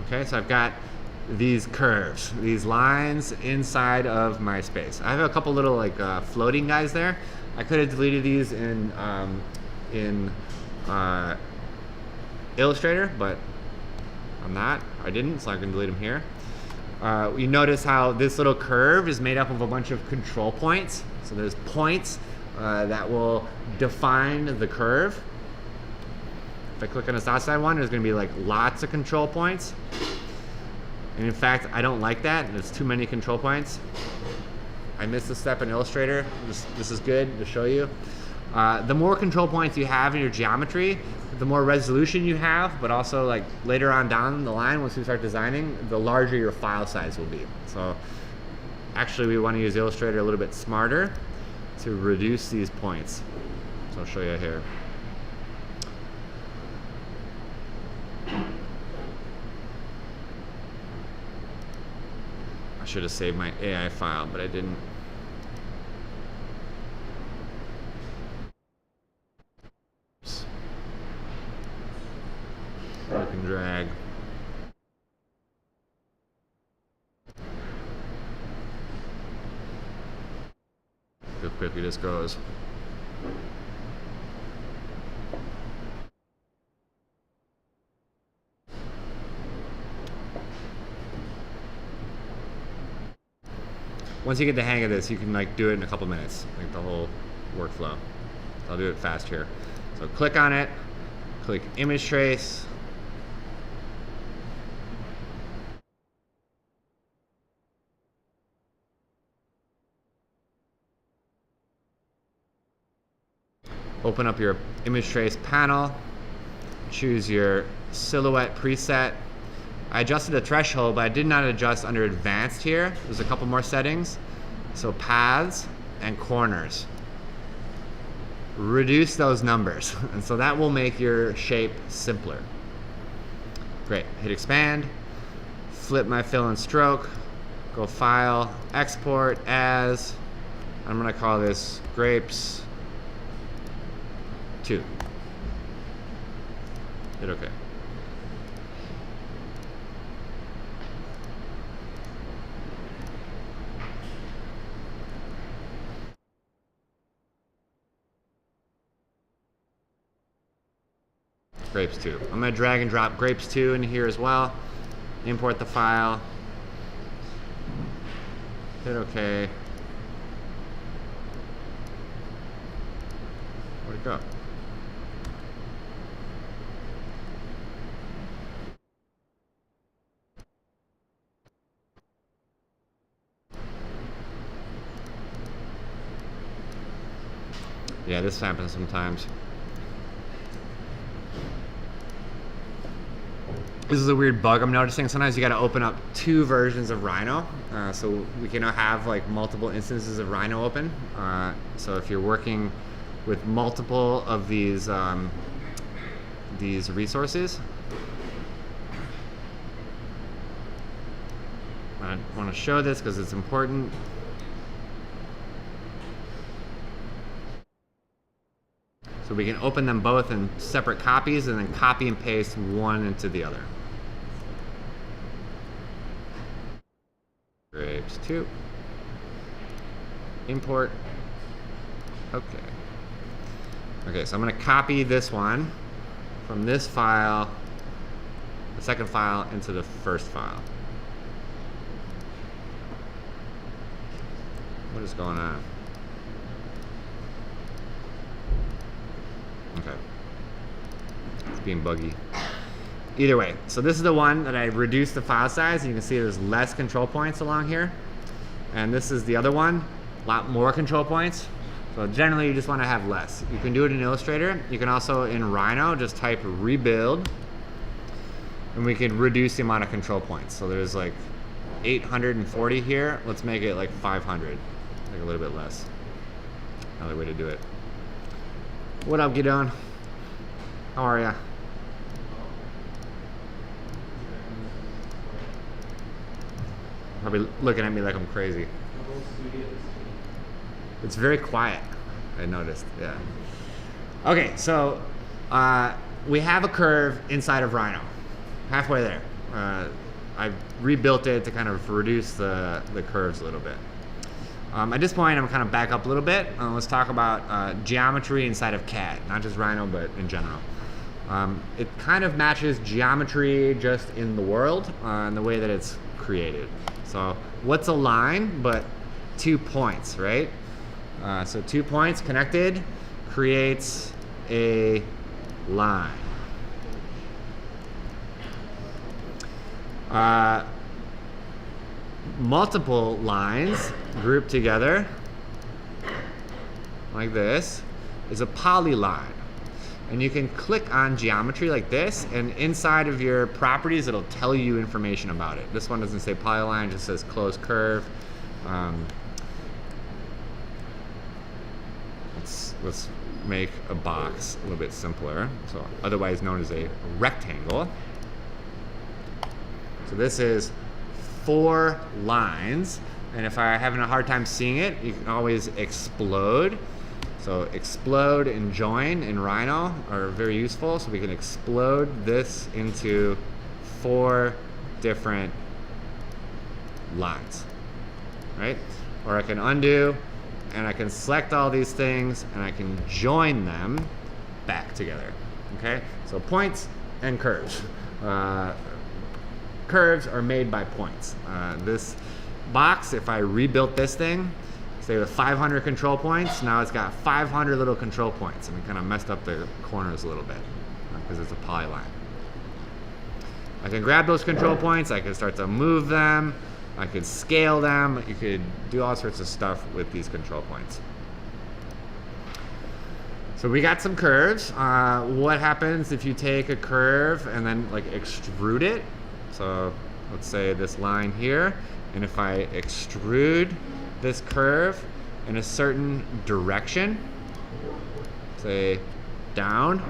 Okay, so I've got these curves, these lines inside of my space. I have a couple little like floating guys there. I could have deleted these in Illustrator, but I didn't, so I can delete them here. You notice how this little curve is made up of a bunch of control points. So there's points that will define the curve. If I click on this outside one, there's going to be like lots of control points. And in fact, I don't like that. There's too many control points. I missed a step in Illustrator. This is good to show you. The more control points you have in your geometry, the more resolution you have, but also like later on down the line, once you start designing, the larger your file size will be. So actually we want to use Illustrator a little bit smarter to reduce these points. So I'll show you here. I should have saved my AI file, but I didn't. Oops. Click and drag. Look how quickly this goes. Once you get the hang of this, you can like do it in a couple minutes, like the whole workflow. I'll do it fast here. So click on it, click image trace. Open up your image trace panel, choose your silhouette preset. I adjusted the threshold, but I did not adjust under advanced here. There's a couple more settings. So paths and corners. Reduce those numbers. And so that will make your shape simpler. Great, hit expand, flip my fill and stroke, go file, export as, I'm gonna call this grapes 2. Hit OK. Grapes 2. I'm going to drag and drop grapes 2 in here as well. Import the file. Hit OK. Where'd it go? Yeah, this happens sometimes. This is a weird bug I'm noticing. Sometimes you got to open up 2 versions of Rhino, so we can have like multiple instances of Rhino open. So if you're working with multiple of these resources, I want to show this because it's important. So we can open them both in separate copies and then copy and paste one into the other. Grapes 2. Import. Okay. Okay, so I'm going to copy this one from this file, the second file, into the first file. What is going on? Okay. It's being buggy. Either way, so this is the one that I reduced the file size. You can see there's less control points along here. And this is the other one, a lot more control points. So generally you just want to have less. You can do it in Illustrator. You can also in Rhino just type rebuild and we can reduce the amount of control points. So there's like 840 here. Let's make it like 500, like a little bit less. Another way to do it. What up, Gideon? How are ya? Probably looking at me like I'm crazy. It's very quiet, I noticed, yeah. Okay, so we have a curve inside of Rhino, halfway there. I've rebuilt it to kind of reduce the curves a little bit. At this point, I'm kind of back up a little bit. Let's talk about geometry inside of CAD, not just Rhino, but in general. It kind of matches geometry just in the world in the way that it's created. So what's a line but 2 points, right? So 2 points connected creates a line. Multiple lines grouped together like this is a polyline. And you can click on geometry like this, and inside of your properties it'll tell you information about it. This one doesn't say polyline, it just says closed curve. Let's make a box a little bit simpler, so otherwise known as a rectangle. So this is 4 lines, and if I'm having a hard time seeing it, you can always explode. So explode and join in Rhino are very useful. So we can explode this into 4 different lines, right? Or I can undo, and I can select all these things, and I can join them back together, okay? So points and curves. Curves are made by points. This box, if I rebuilt this thing, say with 500 control points, now it's got 500 little control points, and we kind of messed up the corners a little bit because it's a polyline. I can grab those control points, I can start to move them, I could scale them, you could do all sorts of stuff with these control points. So we got some curves. What happens if you take a curve and then like extrude it? So let's say this line here, and if I extrude this curve in a certain direction, say down,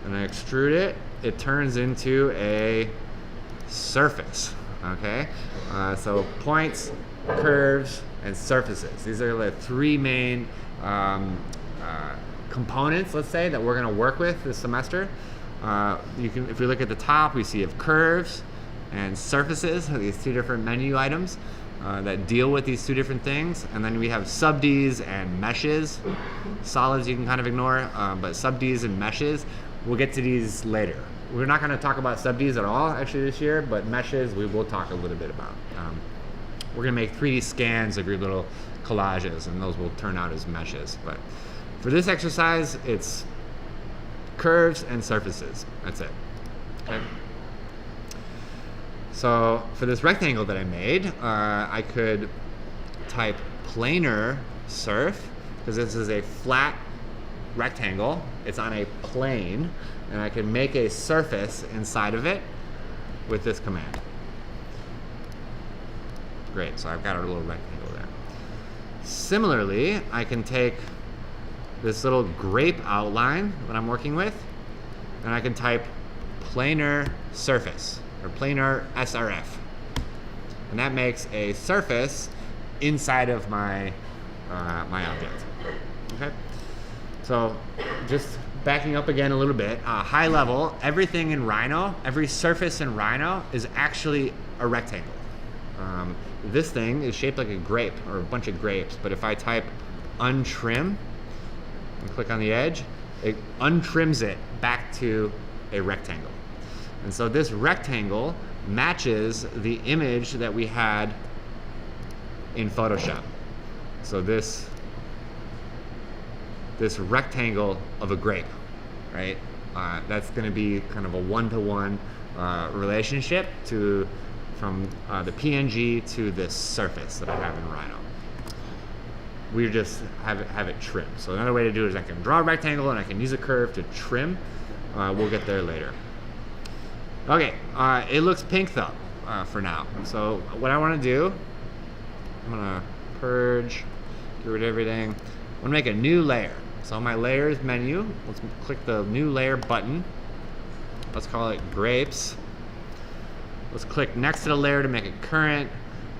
and I extrude it, it turns into a surface, okay? So points, curves, and surfaces. These are the 3 main components, let's say, that we're gonna work with this semester. If we look at the top, we see of curves and surfaces, these 2 different menu items that deal with these 2 different things. And then we have sub-Ds and meshes. Solids you can kind of ignore, but sub-Ds and meshes, we'll get to these later. We're not gonna talk about sub-Ds at all actually this year, but meshes we will talk a little bit about. We're gonna make 3D scans of your little collages, and those will turn out as meshes. But for this exercise, it's curves and surfaces, that's it, okay? So for this rectangle that I made, I could type planar surf, because this is a flat rectangle. It's on a plane, and I can make a surface inside of it with this command. Great, so I've got a little rectangle there. Similarly, I can take this little grape outline that I'm working with, and I can type planar surface, or planar SRF. And that makes a surface inside of my, my object. Okay? So just backing up again a little bit, high level, everything in Rhino, every surface in Rhino is actually a rectangle. This thing is shaped like a grape, or a bunch of grapes, but if I type untrim and click on the edge, it untrims it back to a rectangle. And so this rectangle matches the image that we had in Photoshop. So this rectangle of a grape, right? That's going to be kind of a one-to-one relationship from the PNG to this surface that I have in Rhino. We just have it trimmed. So another way to do it is I can draw a rectangle and I can use a curve to trim. We'll get there later. Okay, it looks pink though for now. So what I want to do, I'm gonna purge, get rid of everything. I'm gonna make a new layer. So on my layers menu, let's click the new layer button. Let's call it grapes. Let's click next to the layer to make it current.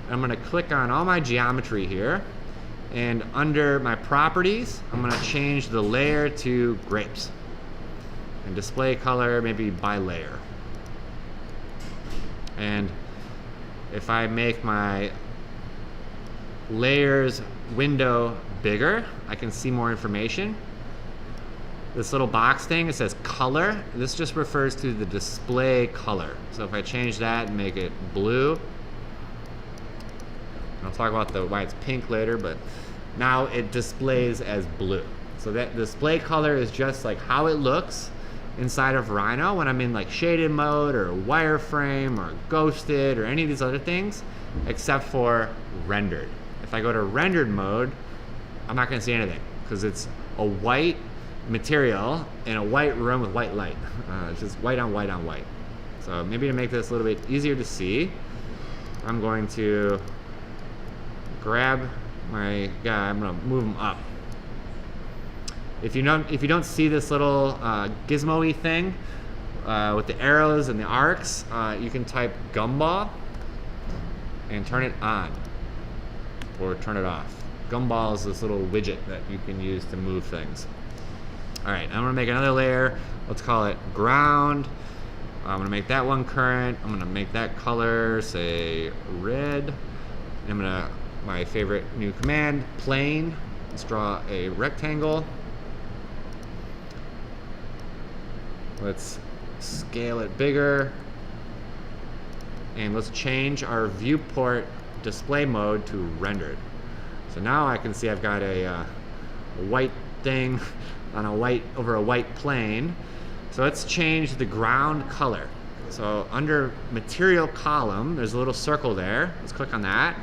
I'm gonna click on all my geometry here, and under my properties, I'm gonna change the layer to grapes. And display color, maybe by layer. And if I make my layers window bigger, I can see more information. This little box thing, it says color. This just refers to the display color. So if I change that and make it blue, I'll talk about why it's pink later, but now it displays as blue. So that display color is just like how it looks inside of Rhino when I'm in like shaded mode or wireframe or ghosted or any of these other things, except for rendered. If I go to rendered mode, I'm not gonna see anything because it's a white material in a white room with white light. It's just white on white on white. So maybe to make this a little bit easier to see, I'm going to grab my guy, I'm gonna move him up. If you don't see this little gizmo-y thing with the arrows and the arcs, you can type gumball and turn it on or turn it off. Gumball is this little widget that you can use to move things. All right, I'm gonna make another layer. Let's call it ground. I'm gonna make that one current. I'm gonna make that color, say red. I'm gonna, my favorite new command, plane. Let's draw a rectangle. Let's scale it bigger. And let's change our viewport display mode to rendered. So now I can see I've got a white thing on over a white plane. So let's change the ground color. So under material column, there's a little circle there. Let's click on that.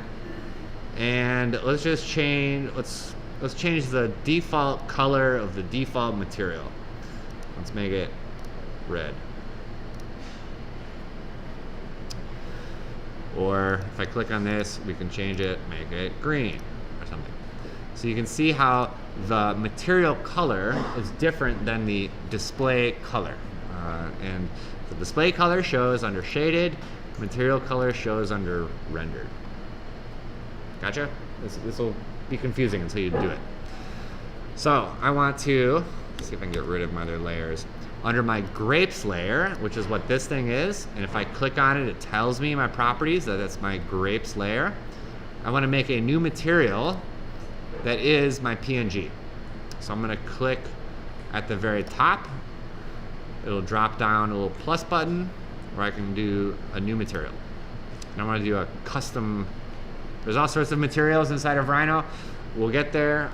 And let's just change, let's change the default color of the default material. Let's make it red. Or if I click on this, we can change it, make it green or something. So you can see how the material color is different than the display color. And the display color shows under shaded, material color shows under rendered. Gotcha? This will be confusing until you do it. So I want to, let's see if I can get rid of my other layers. Under my grapes layer, which is what this thing is, and if I click on it, it tells me my properties, that that's my grapes layer. I want to make a new material that is my PNG. So I'm going to click at the very top. It'll drop down a little plus button where I can do a new material. And I want to do a custom, there's all sorts of materials inside of Rhino. We'll get there.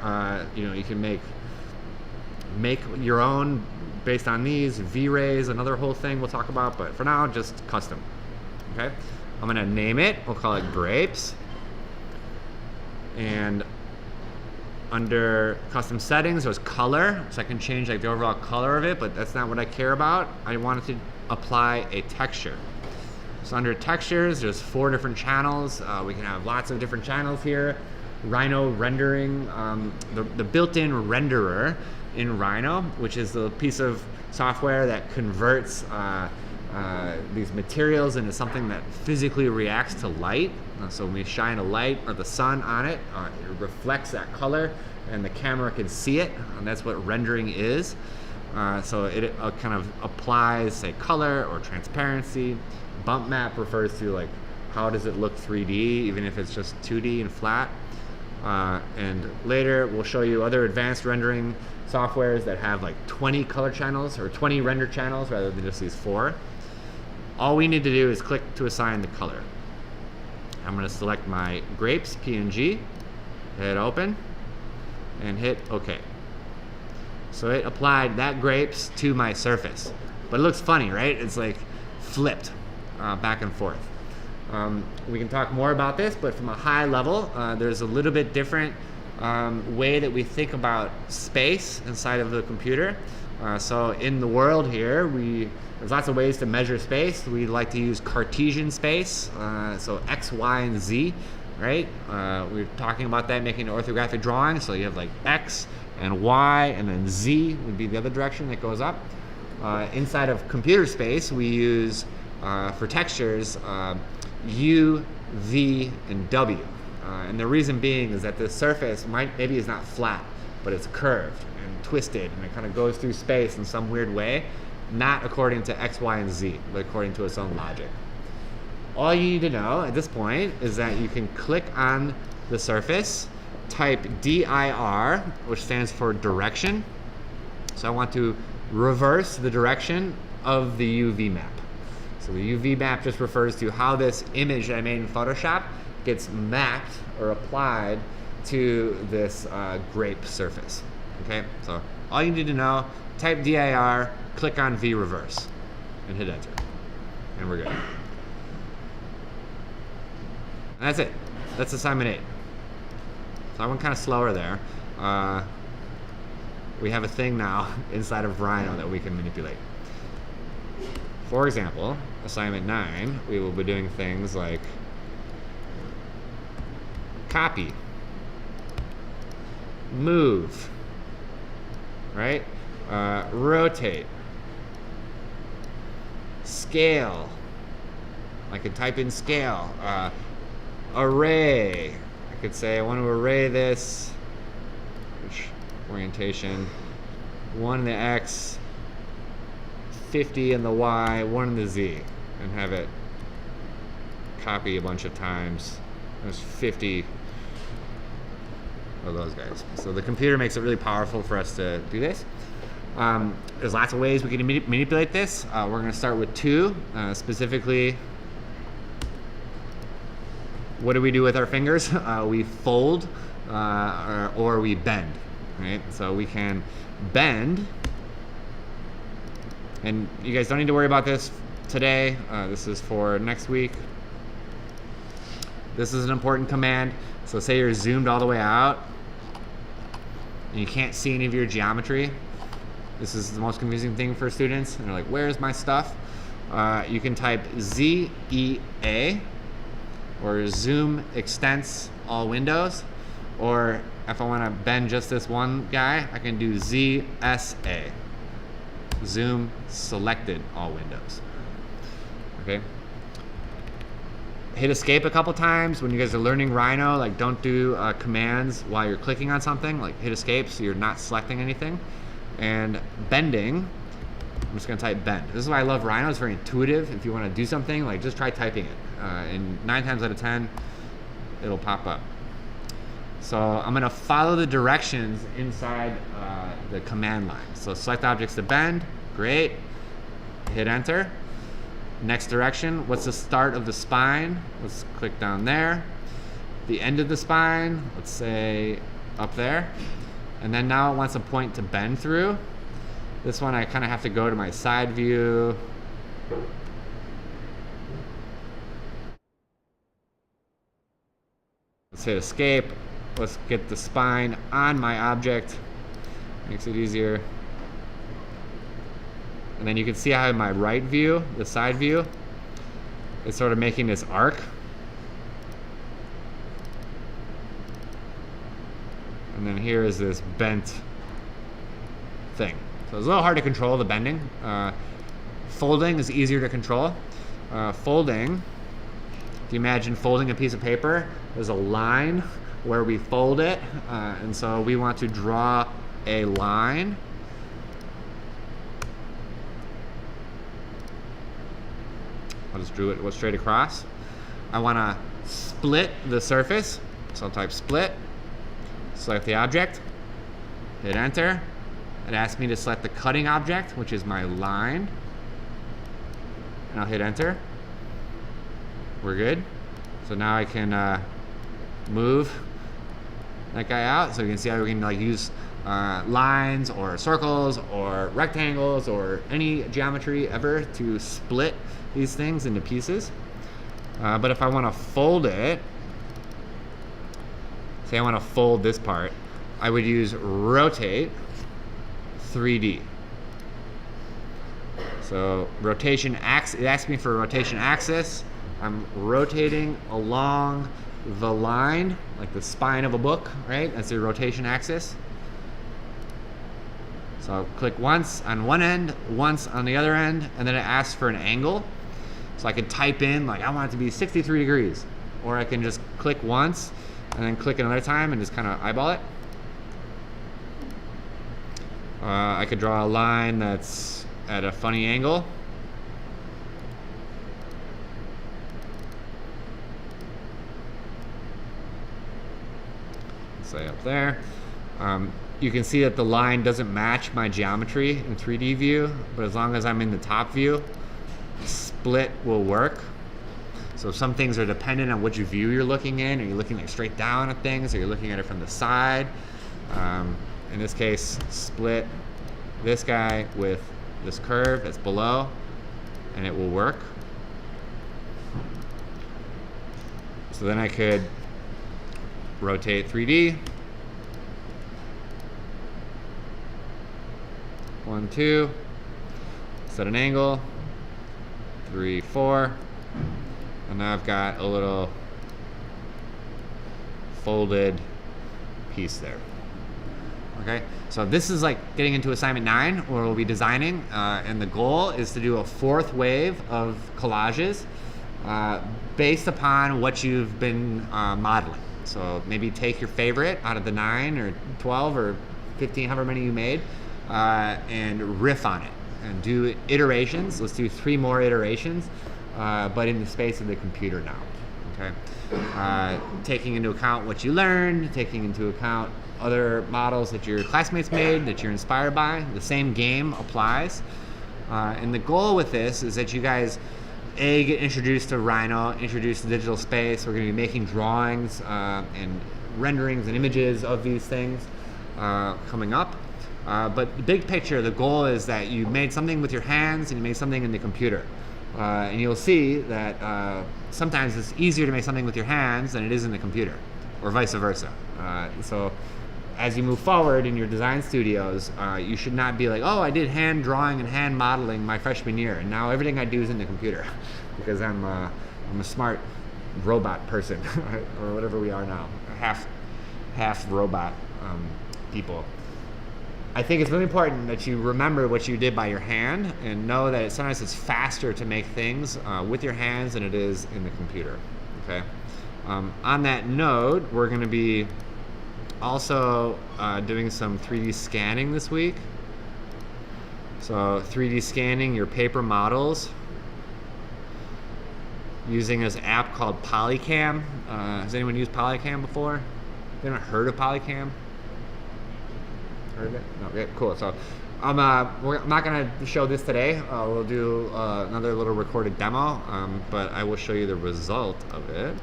You can make your own based on these. V-rays, another whole thing we'll talk about, but for now, just custom. Okay, I'm gonna name it. We'll call it grapes. And under custom settings, there's color, so I can change like the overall color of it, but that's not what I care about. I wanted to apply a texture. So under textures, there's 4 different channels. We can have lots of different channels here. Rhino rendering, the built-in renderer in Rhino, which is the piece of software that converts these materials into something that physically reacts to light. So when we shine a light or the sun on it, it reflects that color and the camera can see it, and that's what rendering is. So it kind of applies, say, color or transparency. Bump map refers to like how does it look 3D, even if it's just 2D and flat. And later we'll show you other advanced rendering softwares that have like 20 color channels or 20 render channels rather than just these 4. All we need to do is click to assign the color. I'm going to select my grapes PNG, hit open, and hit OK. So it applied that grapes to my surface. But it looks funny, right? It's like flipped back and forth. We can talk more about this, but from a high level, there's a little bit different way that we think about space inside of the computer. So in the world here, there's lots of ways to measure space. We like to use Cartesian space, so X, Y, and Z, right? We're talking about that making an orthographic drawing. So you have like X and Y, and then Z would be the other direction that goes up. Inside of computer space, we use, for textures, U, V, and W. And the reason being is that the surface maybe is not flat, but it's curved and twisted, and it kind of goes through space in some weird way, not according to X, Y, and Z, but according to its own logic. All you need to know at this point is that you can click on the surface, type DIR, which stands for direction. So I want to reverse the direction of the UV map. So the UV map just refers to how this image that I made in Photoshop gets mapped or applied to this grape surface. Okay, so all you need to know, type DIR, click on V reverse, and hit enter, and we're good. And that's it. That's assignment 8. So I went kind of slower there. We have a thing now inside of Rhino that we can manipulate. For example, assignment 9, we will be doing things like copy, move, right? Rotate, scale. I could type in scale. Array. I could say I want to array this, which orientation, 1 in the X, 50 in the Y, 1 in the Z, and have it copy a bunch of times. There's 50 of those guys. So the computer makes it really powerful for us to do this. There's lots of ways we can manipulate this. We're going to start with 2, specifically. What do we do with our fingers? We fold or we bend, right? So we can bend, and you guys don't need to worry about this today. This is for next week. This is an important command. So say you're zoomed all the way out and you can't see any of your geometry. This is the most confusing thing for students. And they're like, where's my stuff? You can type ZEA, or zoom extents all windows. Or if I want to bend just this one guy, I can do ZSA, zoom selected all windows. Okay. Hit escape a couple times when you guys are learning Rhino. Like, don't do commands while you're clicking on something. Like, hit escape so you're not selecting anything. And bending, I'm just gonna type bend. This is why I love Rhino. It's very intuitive. If you want to do something, like, just try typing it. And 9 times out of 10, it'll pop up. So I'm gonna follow the directions inside the command line. So select objects to bend. Great. Hit enter. Next direction, what's the start of the spine? Let's click down there. The end of the spine, let's say up there. And then now it wants a point to bend through. This one I kind of have to go to my side view. Let's hit escape. let's get the spine on my object. Makes it easier. And then you can see how in my right view, the side view, it's sort of making this arc. And then here is this bent thing. So it's a little hard to control the bending. Folding is easier to control. Folding, if you imagine folding a piece of paper, there's a line where we fold it. And so we want to draw a line. I'll just drew it straight across. I want to split the surface. So I'll type split, select the object, hit enter. It asks me to select the cutting object, which is my line. And I'll hit enter. We're good. So now I can move that guy out. So you can see how we can like use lines or circles or rectangles or any geometry ever to split these things into pieces. But if I want to fold it, say I want to fold this part, I would use rotate 3D. So rotation axis, it asks me for a rotation axis. I'm rotating along the line, like the spine of a book, right? That's the rotation axis. So I'll click once on one end, once on the other end, and then it asks for an angle. So I could type in, like, I want it to be 63 degrees. Or I can just click once, and then click another time and just kind of eyeball it. I could draw a line that's at a funny angle. Say up there. You can see that the line doesn't match my geometry in 3D view, but as long as I'm in the top view, split will work. So some things are dependent on which view you're looking in. Are you looking like straight down at things? Or you're looking at it from the side? In this case, split this guy with this curve that's below, and it will work. So then I could rotate 3D. 1, 2, set an angle, 3, 4, and now I've got a little folded piece there. Okay, so this is like getting into assignment 9 where we'll be designing, and the goal is to do a 4th wave of collages based upon what you've been modeling. So maybe take your favorite out of the 9 or 12 or 15, however many you made, and riff on it and do iterations. Let's do 3 more iterations, but in the space of the computer now. Okay, taking into account what you learned, taking into account other models that your classmates made that you're inspired by. The same game applies, and the goal with this is that you guys get introduced to Rhino, introduced to digital space. We're going to be making drawings and renderings and images of these things coming up. But the big picture, the goal is that you made something with your hands and you made something in the computer. And you'll see that sometimes it's easier to make something with your hands than it is in the computer, or vice versa. So as you move forward in your design studios, you should not be like, oh, I did hand drawing and hand modeling my freshman year, and now everything I do is in the computer because I'm a smart robot person, or whatever we are now, half robot people. I think it's really important that you remember what you did by your hand and know that sometimes it's faster to make things with your hands than it is in the computer. Okay. On that note, we're going to be also doing some 3D scanning this week. So 3D scanning your paper models using this app called Polycam. Has anyone used Polycam before? Anyone heard of Polycam? Heard of it? No, okay, cool. So I'm not going to show this today. We'll do another little recorded demo, but I will show you the result of it.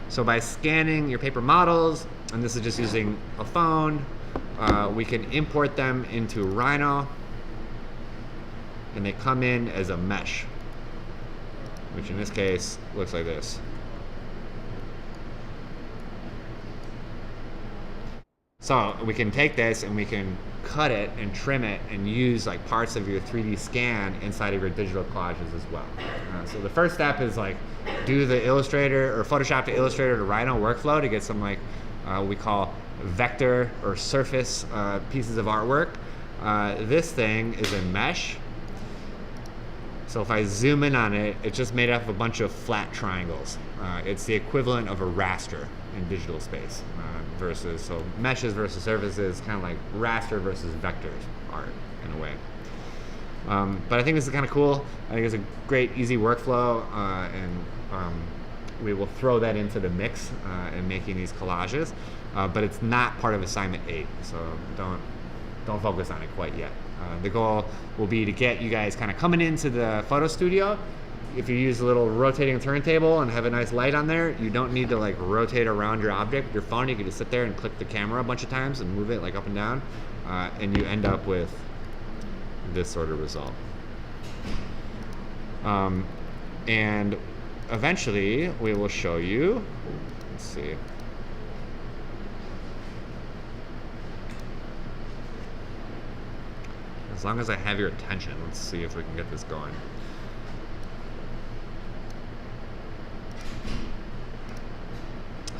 So by scanning your paper models, and this is just using a phone, we can import them into Rhino. and they come in as a mesh, which in this case looks like this. So we can take this and we can cut it and trim it and use like parts of your 3D scan inside of your digital collages as well. So the first step is like do the Illustrator or Photoshop to Illustrator to Rhino workflow to get some like what we call vector or surface pieces of artwork. This thing is a mesh. So if I zoom in on it, it's just made up of a bunch of flat triangles. It's the equivalent of a raster in digital space versus, so meshes versus surfaces, kind of like raster versus vectors art in a way. But I think this is kind of cool. I think it's a great, easy workflow, and we will throw that into the mix in making these collages. But it's not part of assignment 8, so don't focus on it quite yet. The goal will be to get you guys kind of coming into the photo studio. If you use a little rotating turntable and have a nice light on there, you don't need to like rotate around your object with your phone. You can just sit there and click the camera a bunch of times and move it like up and down, and you end up with this sort of result. And eventually we will show you, let's see. As long as I have your attention, let's see if we can get this going.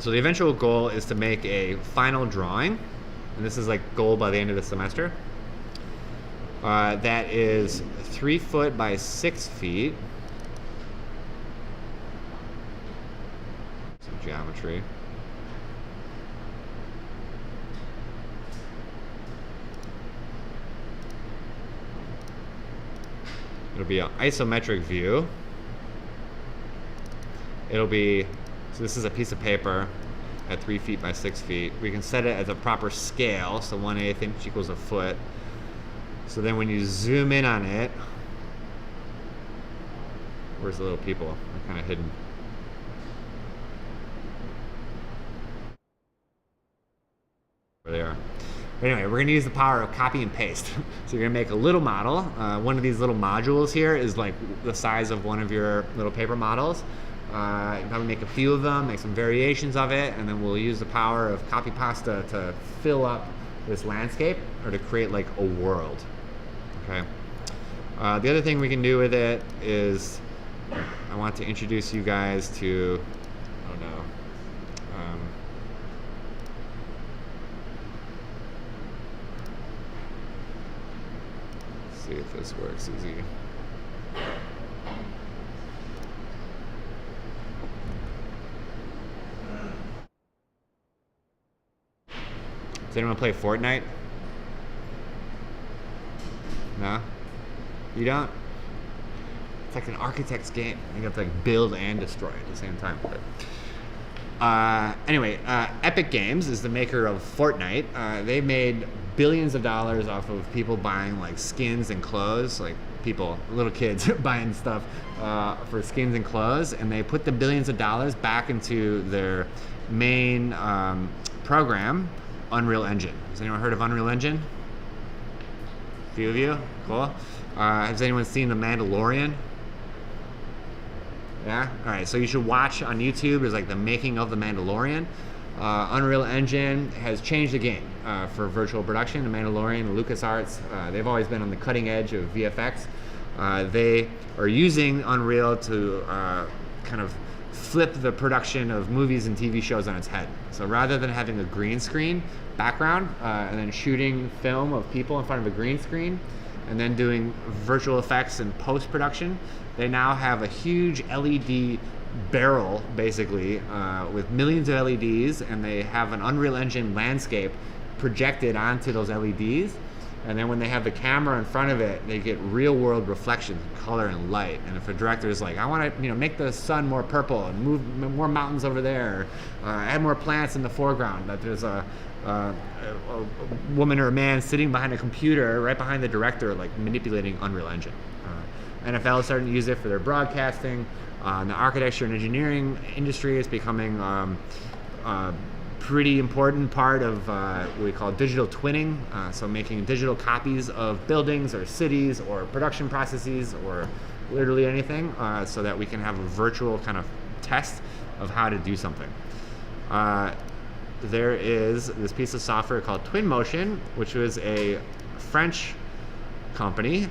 So the eventual goal is to make a final drawing, and this is like goal by the end of the semester. That is 3 foot by 6 feet. Some geometry. It'll be an isometric view. It'll be, so this is a piece of paper at 3 feet by 6 feet. We can set it as a proper scale, so 1/8 inch equals a foot. So then when you zoom in on it, where's the little people? They're kind of hidden. There they are. But anyway, we're gonna use the power of copy and paste. So you're gonna make a little model. One of these little modules here is like the size of one of your little paper models. You can probably make a few of them, make some variations of it, and then we'll use the power of copy pasta to fill up this landscape or to create like a world. Okay. The other thing we can do with it is I want to introduce you guys to, oh no. See if this works easy. Does anyone play Fortnite? No? You don't? It's like an architect's game. You have to like build and destroy at the same time. Anyway, Epic Games is the maker of Fortnite. They made billions of dollars off of people buying like skins and clothes, like people, little kids buying stuff for skins and clothes, and they put the billions of dollars back into their main program, Unreal Engine. Has anyone heard of Unreal Engine? A few of you? Cool. Has anyone seen The Mandalorian? Yeah? Alright, so you should watch on YouTube. There's like the making of The Mandalorian. Unreal Engine has changed the game for virtual production. The Mandalorian, LucasArts, they've always been on the cutting edge of VFX. They are using Unreal to kind of flip the production of movies and TV shows on its head. So rather than having a green screen background and then shooting film of people in front of a green screen and then doing virtual effects and post-production, they now have a huge LED barrel basically with millions of LEDs, and they have an Unreal Engine landscape projected onto those LEDs, and then when they have the camera in front of it, they get real world reflections, color and light. And if a director is like, I want to make the sun more purple and move more mountains over there, add more plants in the foreground, that there's a woman or a man sitting behind a computer right behind the director like manipulating Unreal Engine. NFL is starting to use it for their broadcasting. The architecture and engineering industry is becoming pretty important part of what we call digital twinning. So making digital copies of buildings or cities or production processes or literally anything, so that we can have a virtual kind of test of how to do something. There is this piece of software called Twinmotion, which was a French company.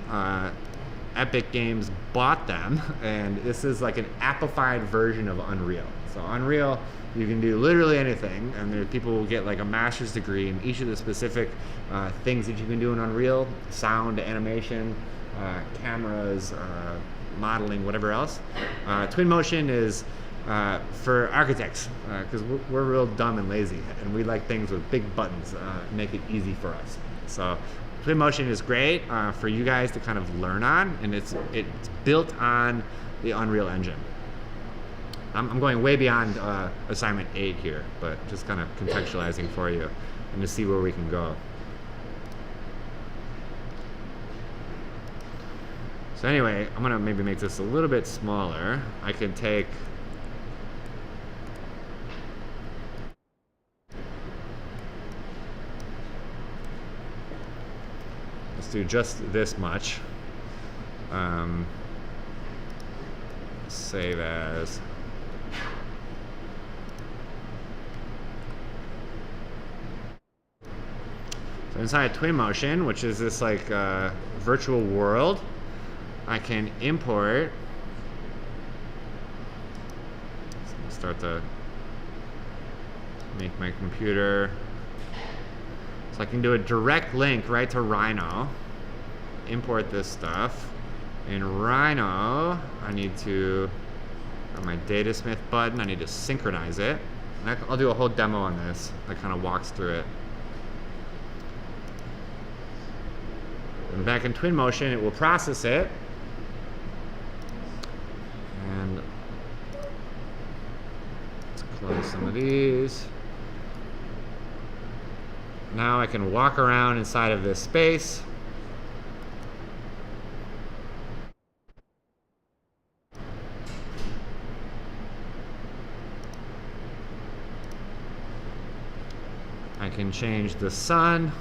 Epic Games bought them, and this is like an appified version of Unreal. So Unreal, you can do literally anything, and there people will get like a master's degree in each of the specific things that you can do in Unreal: sound, animation, cameras, modeling, whatever else. Twinmotion is for architects, because we're real dumb and lazy, and we like things with big buttons, make it easy for us. So Twinmotion is great for you guys to kind of learn on, and it's built on the Unreal Engine. I'm going way beyond assignment 8 here, but just kind of contextualizing for you and to see where we can go. So anyway, I'm gonna maybe make this a little bit smaller. I can take do just this much. Save as. So inside Twinmotion, which is this like virtual world, I can import. So start to make my computer. So I can do a direct link right to Rhino, import this stuff. In Rhino, I need to, on my Datasmith button, I need to synchronize it. And I'll do a whole demo on this that kind of walks through it. And back in Twinmotion, it will process it. And let's close some of these. Now I can walk around inside of this space. I can change the sun.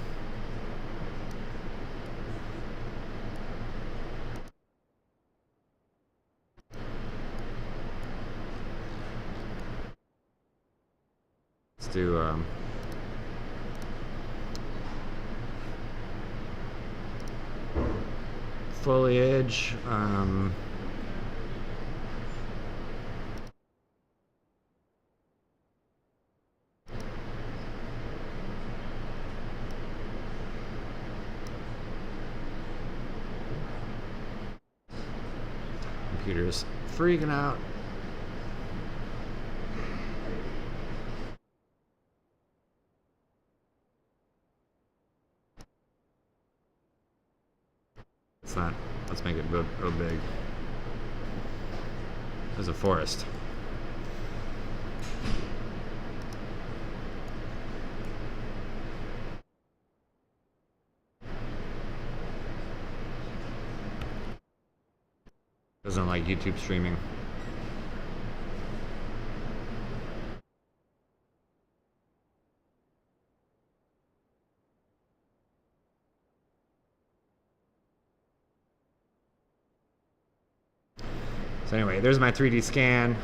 Let's do foliage. Computer's freaking out. It's not. Let's make it real big. There's a forest. Doesn't like YouTube streaming. So anyway, there's my 3D scan.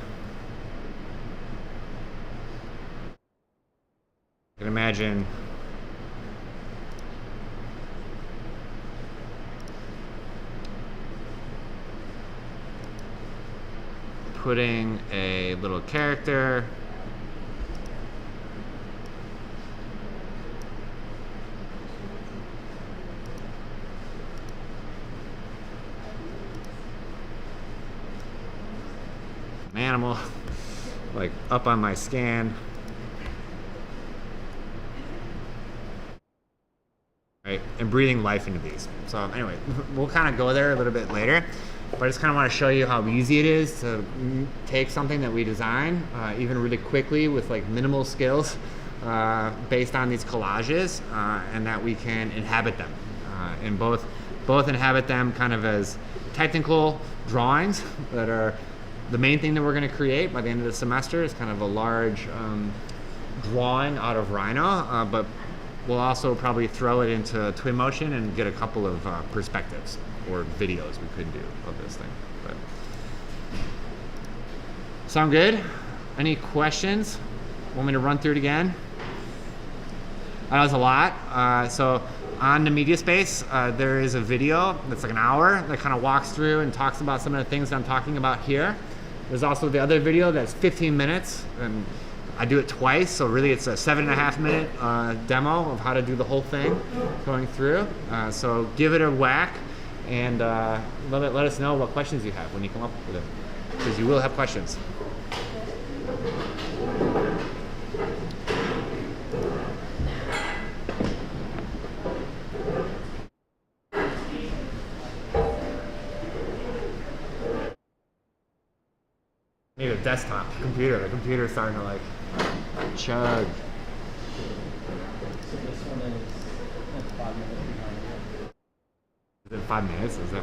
You can imagine putting a little character an animal like up on my scan, right, and breathing life into these. So anyway, we'll kind of go there a little bit later, but I just kind of want to show you how easy it is to take something that we design even really quickly with like minimal skills based on these collages, and that we can inhabit them and both inhabit them kind of as technical drawings that are the main thing that we're going to create by the end of the semester is kind of a large drawing out of Rhino, but we'll also probably throw it into Twinmotion and get a couple of perspectives or videos we could do of this thing. But sound good? Any questions? Want me to run through it again? That was a lot. So on the media space, there is a video that's like an hour that kind of walks through and talks about some of the things that I'm talking about here. There's also the other video that's 15 minutes, and I do it twice, so really it's a 7.5 minute demo of how to do the whole thing going through. So give it a whack, and let us know what questions you have when you come up with it, because you will have questions. Need a desktop computer. The computer's starting to like chug. So this one is 5 minutes behind you. Is it 5 minutes? Is that